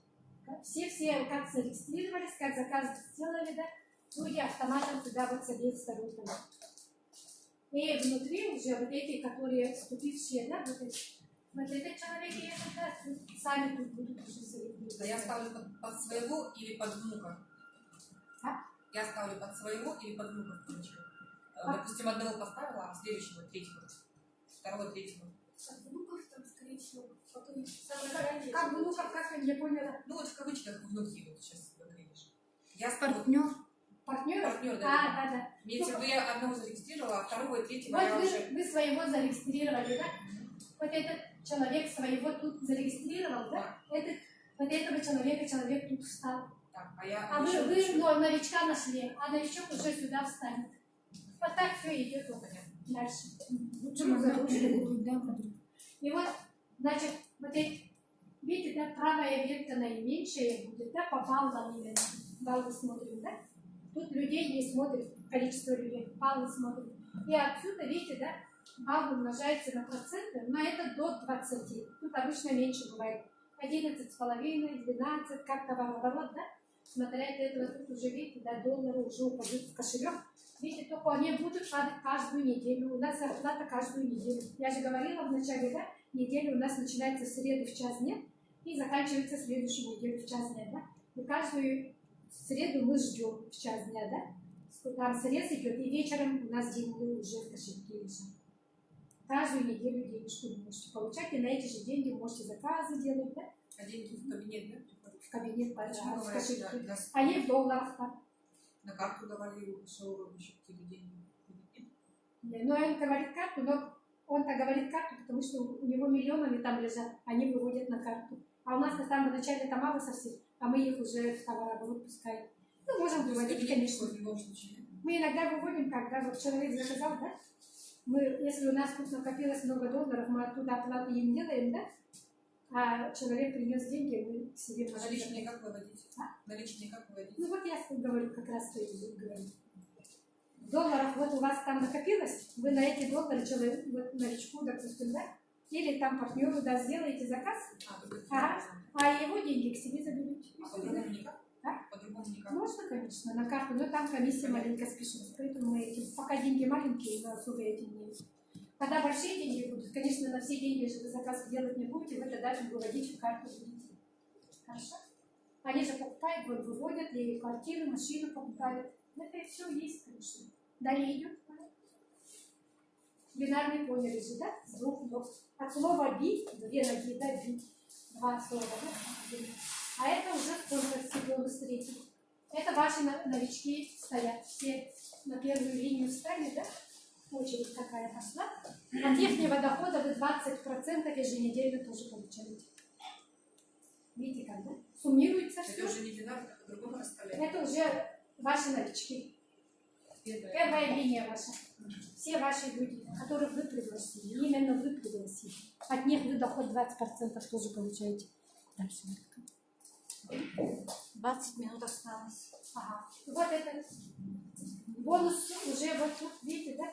A: Все как зарегистрировались, как заказ сделали, да. Люди автоматом сюда вот с обеих сторон. И внутри уже вот эти, которые вступившие, да, вот этот человек и этот, да, сами тут будут уже
B: А я ставлю под своего или под внука?
A: А?
B: Я ставлю под своего или под внука ключик. Допустим, одного поставила, а следующего, третьего. Второго, третьего.
H: От внуков там, скорее всего, потом
A: как внуков, как я не поняла.
B: Ну вот в кавычках внуки вот сейчас выглядишь. Я ставлю
A: Партнер?
B: партнер,
A: Да, да.
B: Имеется в виду, я одного зарегистрировала, а второго и третьего я
A: Вот
B: уже...
A: вы своего зарегистрировали, да? Вот этот человек своего тут зарегистрировал, да? Вот этого человек тут встал.
B: Так, а я...
A: А вы новичка нашли, а новичок уже сюда встанет. Вот так все идет вот дальше. Друг за дружкой. И вот, значит, вот эти, видите, да, правая ветка наименьшая будет, да, по баллам именно. Баллы смотрим, да? Тут людей не смотрит, количество людей, баллы смотрим. И отсюда, видите, да, балл умножается на проценты, но это до 20. Тут обычно меньше бывает. 11,5, 12, как товарооборот, да? Смотря от этого, тут уже, видите, да, доллары уже упадут в кошелек. Видите, только они будут падать каждую неделю. У нас зарплата каждую неделю. Я же говорила в начале, да, недели у нас начинается в среду в час дня и заканчивается следующую неделю в час дня, да? И каждую среду мы ждем в час дня, да? Там срез идет, и вечером у нас деньги уже в кошельке лежат. Каждую неделю денежку вы можете получать, и на эти же деньги вы можете заказы делать, да?
B: А деньги в кабинет, да?
A: В кабинет,
B: Почему
A: в
B: говорят,
A: кошельке.
B: да,
A: Они в долларах там.
B: на карту говорили, что еще какие-то деньги?
A: Но он говорит карту, но он-то говорит карту, потому что у него миллионами там лежат, они выводят на карту. А у нас там вначале там мало совсем, а мы их уже в товарооборот пускаем. Ну, можем выводить, конечно.
B: В любом случае.
A: Мы иногда выводим, когда вот человек заказал, да? Мы, если у нас тут накопилось много долларов, мы оттуда оплату им делаем, да? А человек принес деньги, мы себе
B: А наличные как выводить? Наличные как выводить?
A: Ну вот я говорю, как раз что я говорю. Долларов вот у вас там накопилось, вы на эти доллары человек, вот новичку, допустим, да? Или там партнеру, да, сделаете заказ, а его деньги к себе заберете.
B: А по-другому никак? По-другому никак.
A: Можно, конечно, на карту, но там комиссия маленькая спешится, поэтому мы этим, пока деньги маленькие, мы особо этим не... Когда большие деньги будут, конечно, на все деньги же вы заказ делать не будете, вы тогда же выводить в карту будете. Хорошо? Они же покупают, вот выводят, и квартиру, машину покупают. Это все есть, конечно. Далее идет. Бинарный поняли же, да? С двух ног. От слова «би», две ноги, да, «би». Два слова, да? А это уже спонсорский бонус третий. Это ваши новички стоят. Все на первую линию встали, да? Очередь такая пошла. От ихнего дохода вы 20% еженедельно тоже получаете. Видите, как, да? Суммируется все.
B: Это уже не бинар, это по-другому расставляется.
A: Это уже ваши новички. Первая линия ваша. Все ваши люди, которых вы пригласили. Именно вы пригласили. От них вы доход 20% тоже получаете. Дальше.
E: 20 минут осталось.
A: Ага. Вот это бонус уже вот тут, видите, да?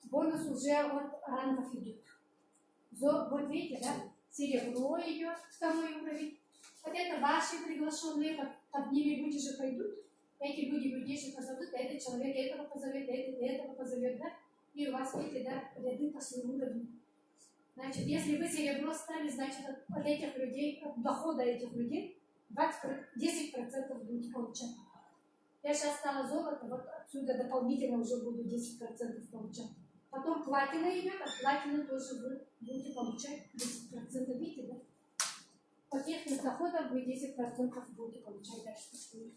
A: Бонус уже от рангов идет. Вот видите, да? Серебро идет, второй уровень. Вот это ваши приглашенные, под ними люди же пойдут. Эти люди людей же позовут, а этот человек этого позовет, а этот этого позовет, да? И у вас, видите, да, ряды пошли уровни. Значит, если вы серебро стали, значит, от этих людей, от дохода этих людей 10% будете получать. Я сейчас стала золото, вот отсюда дополнительно уже буду 10% получать. Потом платина идет, от платины тоже вы будете получать 10%. Видите, да? От их доходов вы 10% будете получать дальше.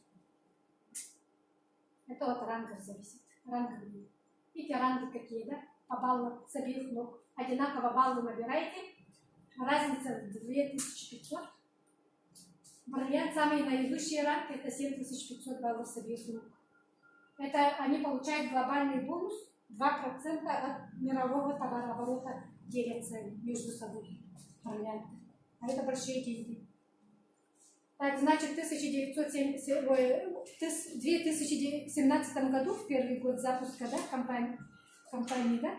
A: Это от рангов зависит. Ранговые. Видите, ранги какие, да? По баллам с обеих ног. Одинаково баллы набираете, разница в 2500. Бриллиант, самый наивысший ранг, это 7500 баллов советов. Это они получают глобальный бонус, 2% от мирового товарооборота делятся между собой бриллианты. А это большие деньги. Так, значит, в 2017 году, в первый год запуска, да, компании, да,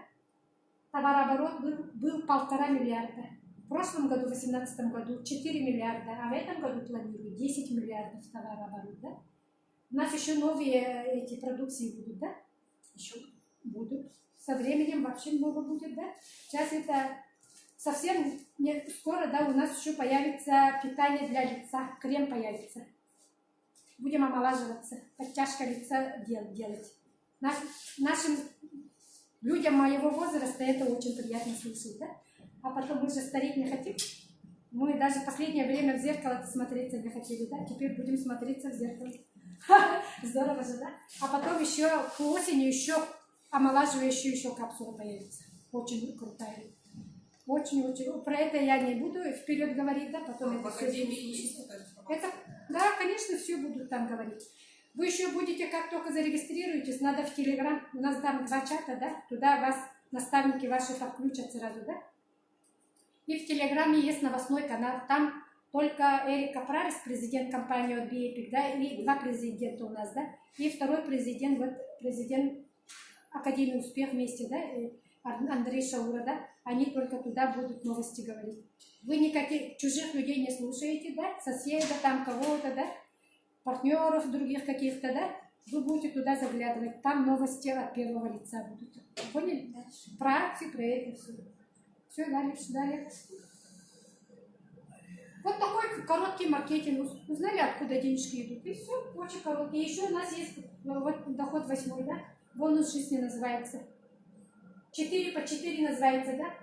A: товарооборот был 1,5 миллиарда. В прошлом году, в 2018 году, 4 миллиарда, а в этом году планируют 10 миллиардов товарооборот, да. У нас еще новые эти продукции будут, да? Еще будут. Со временем вообще много будет, да? Сейчас это совсем не скоро, да, у нас еще появится питание для лица, крем появится. Будем омолаживаться, подтяжка лица делать. Нашим людям моего возраста это очень приятно слышать, да? А потом мы же стареть не хотим. Мы даже в последнее время в зеркало смотреться не хотели, да? Теперь будем смотреться в зеркало. Здорово же, да? А потом еще к осени еще омолаживающая еще капсула появится. Очень крутая. Очень-очень. Про это я не буду вперед говорить, да? Потом это все это, да, конечно, все будут там говорить. Вы еще будете, как только зарегистрируетесь, надо в Телеграм. У нас там 2 чата, да? Туда вас наставники ваши подключат сразу, да? И в Телеграме есть новостной канал. Там только Эрика Прарес, президент компании от BAPIC, да, и 2 президента у нас, да, и второй президент, вот президент Академии Успех вместе, да, Андрей Шаура, да, они только туда будут новости говорить. Вы никаких чужих людей не слушаете, да, соседа там кого-то, да, партнеров других каких-то, да, вы будете туда заглядывать, там новости от первого лица будут. Поняли? Про акции, про это все. Все, далее. Вот такой короткий маркетинг. Узнали, откуда денежки идут. И все, очень короткий. И еще у нас есть вот доход 8, да? Бонус жизни называется. 4 по 4 называется, да?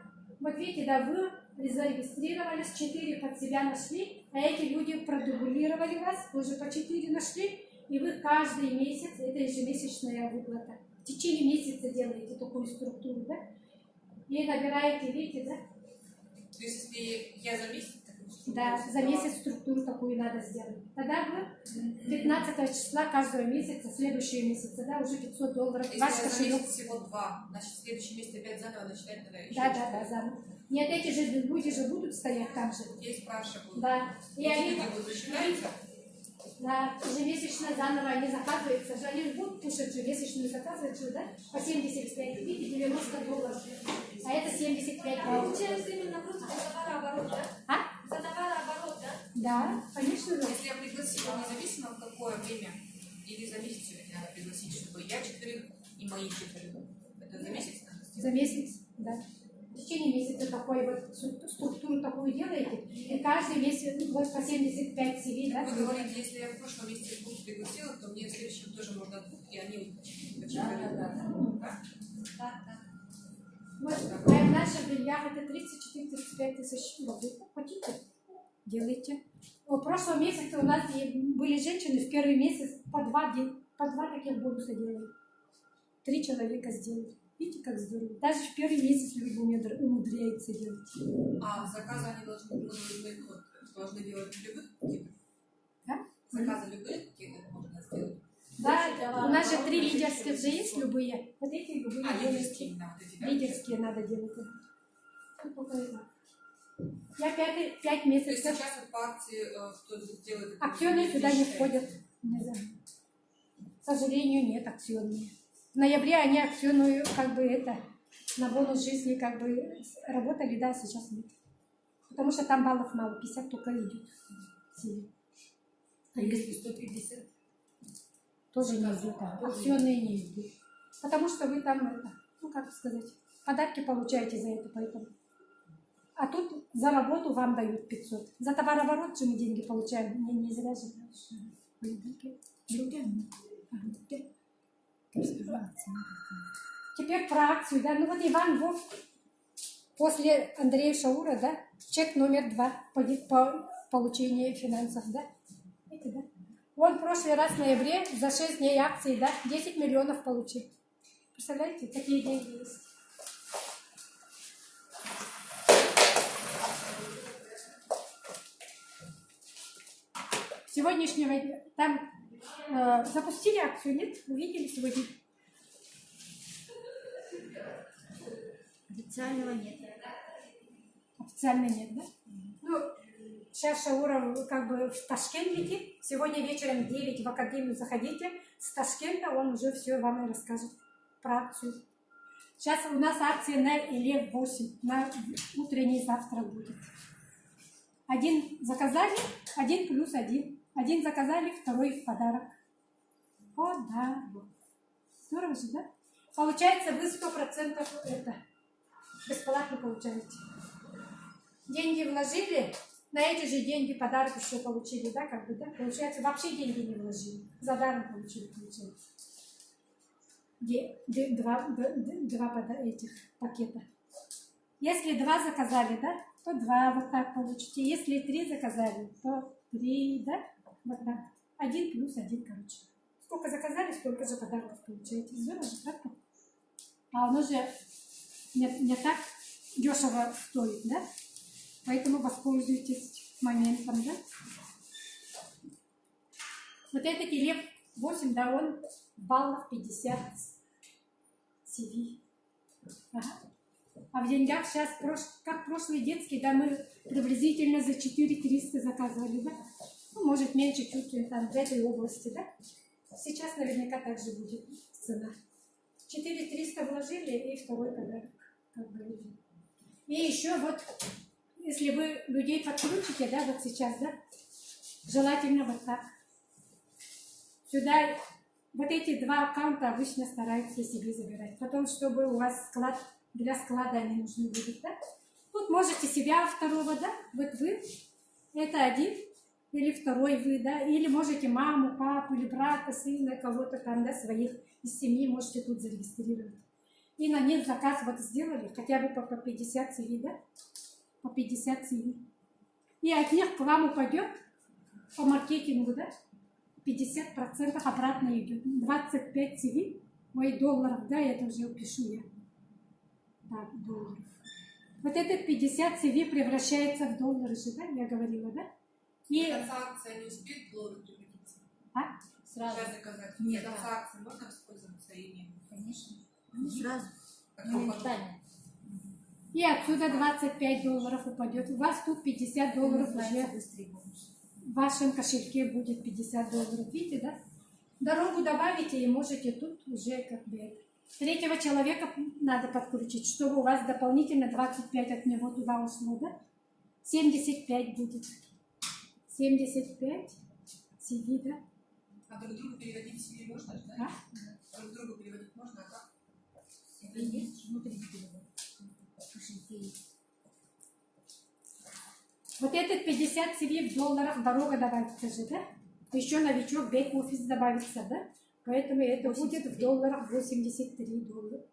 A: Вот видите, да, вы зарегистрировались, 4 под себя нашли, а эти люди продублировали вас, тоже по 4 нашли, и вы каждый месяц, это ежемесячная выплата. В течение месяца делаете такую структуру, да? И набираете, видите, да?
B: То есть, если я за месяц...
A: Да, за месяц структуру такую надо сделать. Тогда вы 15 числа каждого месяца, следующего месяца, да, уже $500.
B: Если
A: Ваш
B: за
A: кошелек.
B: месяц всего 2, значит, в следующем месяце опять заново начинать надо еще.
A: Да, заново. Нет, эти же люди же будут стоять там же.
B: Я и спрашиваю.
A: Да. И
B: Эти
A: они,
B: люди будут засчитаются?
A: да, ежемесячно заново они заказываются же. Они будут кушать же, месячную заказывать же, да, по 75, видите, $90. А это 75.
E: Получается именно просто за товарооборот, да?
A: А?
E: За товарооборот, да?
A: Да, конечно, да.
B: Если я пригласила независимо в какое время, или за месяц все-таки надо пригласить, чтобы я 4 и мои 4. Это за месяц надо сделать?
A: За месяц, да. В течение месяца такой вот структуру такую делаете, и каждый месяц вот по 75 CV, да?
B: Вы говорите, если я в прошлом месяце 2 пригласила, то мне в следующем тоже можно 2, и они по 4.
E: Да.
A: Вот, а в наших бельях это 34-35 тысяч рублей. Хотите? Делайте. В прошлом месяце у нас были женщины в первый месяц по 2 таких бонуса делали. 3 человека сделали. Видите, как здорово. Даже в первый месяц люди умудряются делать.
B: А заказы они должны делать любых каких-то?
A: Да?
B: Заказы любые какие-то можно сделать?
A: Да, у нас же 3 лидерских же есть любые. Вот эти любые
B: Лидерские
A: лидерские.
B: именно вот эти, да?
A: Лидерские надо делать. Только это. Я 5
B: То есть
A: месяцев.
B: сейчас вот по акции кто сделает...
A: Акционы сюда не входят. Не знаю. К сожалению, нет акционные. В ноябре они акционную, как бы это, на бонус жизни, как бы работали, да, сейчас нет. Потому что там баллов мало, 50 только идет.
D: А если 150?
A: Тоже не идет, да. Акционные не идут. Потому что вы там, это, ну как сказать, подарки получаете за это, поэтому. А тут за работу вам дают 500. За товарооборот же мы деньги получаем, не зря же. Теперь про акцию, да. Ну вот Иван Вов после Андрея Шаура, да, чек номер 2 по получению финансов, да. Видите, да? Он в прошлый раз в ноябре за 6 дней акции, да, 10 миллионов получил. Представляете, какие деньги есть? сегодняшнего дня. Там запустили акцию, нет? Увидели сегодня?
C: Официального нет.
A: Официально нет, да? Ну, сейчас Шаура как бы в Ташкент летит. Сегодня вечером в 9 в академию заходите. С Ташкента он уже все вам и расскажет про акцию. Сейчас у нас акция на 11:08, на утренний завтра будет. Один заказали, 1+1. Один заказали, второй в подарок. Подарок. Здорово же, да? Получается, вы 100% это бесплатно получаете. Деньги вложили, на эти же деньги подарок еще получили, да, как бы, да? Получается, вообще деньги не вложили, за даром получили, получается. Два этих пакета. Если 2 заказали, да, то 2 вот так получите. Если 3 заказали, то 3, да, вот так. 1+1, короче. Сколько заказали, столько же подарков получаете. Здорово же, правда? А оно же не так дешево стоит, да? Поэтому воспользуйтесь моментом, да? Вот этот Лев 8, да, он баллов 50 CV. Ага. А в деньгах сейчас, как прошлый детский, да, мы приблизительно за 4300 заказывали, да? Ну, может, меньше чуть-чуть там в этой области, да? Сейчас наверняка так же будет цена. 4300 вложили и второй подарок. Как бы. И еще вот, если вы людей подключите, да, вот сейчас, да, желательно вот так. Сюда вот эти 2 аккаунта обычно стараются себе забирать. Потом, чтобы у вас склад, для склада они нужны будут, да? Вот можете себя второго, да? Вот вы, это один, или второй вы, да? Или можете маму, папу, или брата, сына, кого-то там, да, своих из семьи можете тут зарегистрировать. И на них заказ вот сделали, хотя бы по 50 CV, да? По 50 CV. И от них к вам упадет по маркетингу, да? 50% обратно идет. 25 CV, ой, долларов, да, это уже упишу я. Так, долларов. Вот этот 50 CV превращается в доллары же, да, я говорила, да? И...
B: Акция не успеет в доллары превратиться?
A: А?
C: Сразу.
B: Сейчас заказать.
C: Нет.
B: Нет, акции можно воспользоваться или нет?
C: Конечно. Сразу.
B: Как попадут?
C: Моментально.
A: И отсюда 25 долларов упадет. У вас тут 50 долларов уже
C: Быстрее бонус.
A: в вашем кошельке будет 50 долларов. Видите, да? Дорогу добавите и можете тут уже как бы это. Третьего человека надо подключить, чтобы у вас дополнительно 25 от него туда ушло, да? 75 будет. 75 CV, да?
B: А друг другу переводить себе можно, да?
A: А?
B: Друг другу переводить можно, а как?
C: Есть внутренний перевод. Кошельки есть.
A: Вот этот 50 CV в долларах дорога добавится же, да? Еще новичок, бэк-офис добавится, да? Поэтому это будет в долларах 83 доллара.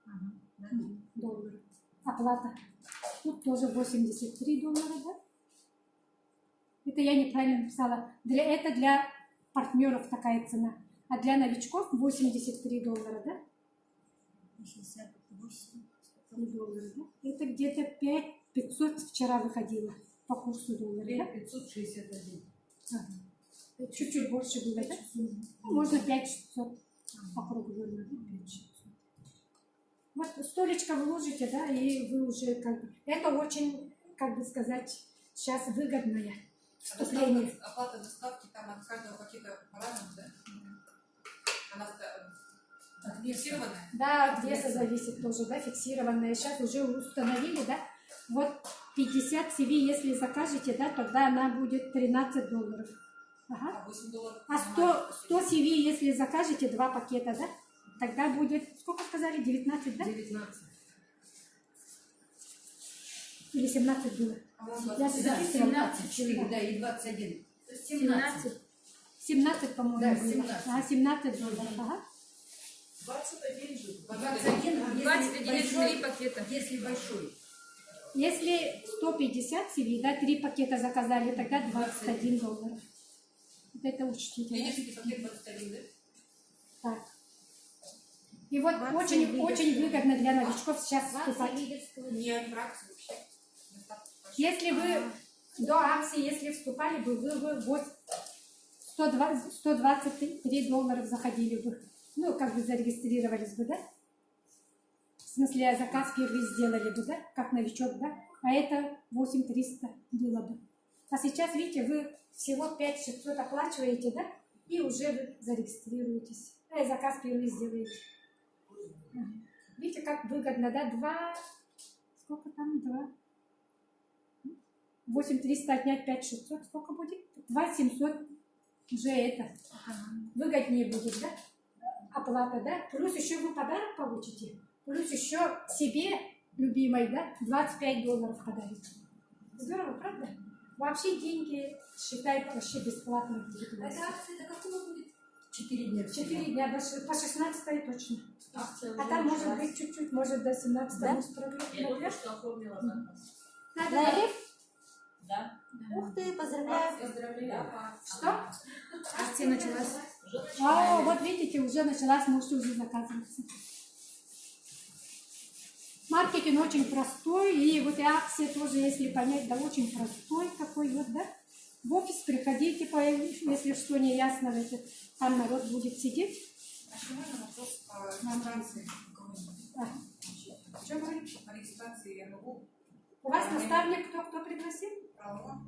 C: Ага.
A: Доллара. Оплата. Тут тоже 83 доллара, да? Это я неправильно написала. Это для партнеров такая цена. А для новичков 83 доллара, да?
C: 68.
A: $3, да? Это где-то 5500 вчера выходило по курсу доллара, да?
D: 561.
A: Ага. Чуть-чуть больше было, да? Ну, можно 5600 округленно, да? 5600. Вот столечко вложите, да, и вы уже как бы... Это очень, как бы сказать, сейчас выгодное вступление.
B: Оплата доставки там от каждого пакета по-разному, да? Она фиксированная?
A: Да, от веса зависит тоже, да, фиксированное. Сейчас уже установили, да. Вот 50 CV, если закажете, да, тогда она будет 13 долларов. Ага.
B: А 8 долларов?
A: А 100 CV, если закажете 2 пакета, да, тогда будет, сколько сказали, 19, да?
D: 19.
A: Или 17 было? Я
D: Да,
A: записывала.
D: 17, 4, да, и 21.
C: 17.
A: 17, по-моему,
D: Да,
A: было.
D: 17.
A: А, 17 долларов, ага.
F: 21 же.
D: 21, а
H: 21
D: если
H: 3
D: большой,
H: пакета.
D: если большой.
A: Если 150 CV, да, 3 пакета заказали, тогда 21 долларов. Вот это учтите. да?
B: Финишный пакет 21, да?
A: Так. И вот
C: 20
A: очень,
C: видов
A: очень
C: всего.
A: выгодно для новичков сейчас
C: 20
A: вступать.
C: лидерского.
B: Не фракция вообще. Доставка.
A: Если вы до акции, если вступали бы, вы вот 123 доллара заходили бы. Ну, как бы зарегистрировались бы, да? В смысле, заказ первый сделали бы, да? Как новичок, да? А это 8300 было бы. А сейчас, видите, вы всего 5600 оплачиваете, да? И уже вы зарегистрируетесь. Заказ первый сделаете. Видите, как выгодно, да? Сколько там? 8300 отнять 5600. Сколько будет? 2700. Уже это. Выгоднее будет, да? Оплата, да? Плюс еще вы подарок получите. Плюс еще себе, любимой, да? 25 долларов подарите. Здорово, правда? Вообще деньги, считай, вообще бесплатно будет.
E: Эта акция до какого будет?
A: 4 дня. 4 дня, по 16 точно.
F: Акция
A: А
F: уже
A: там может
F: началась.
A: быть чуть-чуть, может до 17
E: Да?
F: Я только что оформила заказ.
A: Надо.
F: Да?
E: Ух ты, поздравляю.
F: Поздравляю.
A: Что?
H: Акция началась.
F: Уже
A: А,
F: начинали.
A: вот видите, уже началась, можете уже заказываться. Маркетинг очень простой, и вот и акция тоже, если понять, да, очень простой такой вот, да. В офис приходите, если что не ясно, там народ будет сидеть.
B: А еще можно вопрос по регистрации кого-нибудь?
A: Что говорить?
B: По регистрации я могу
A: У вас наставник кто пригласил?
B: право?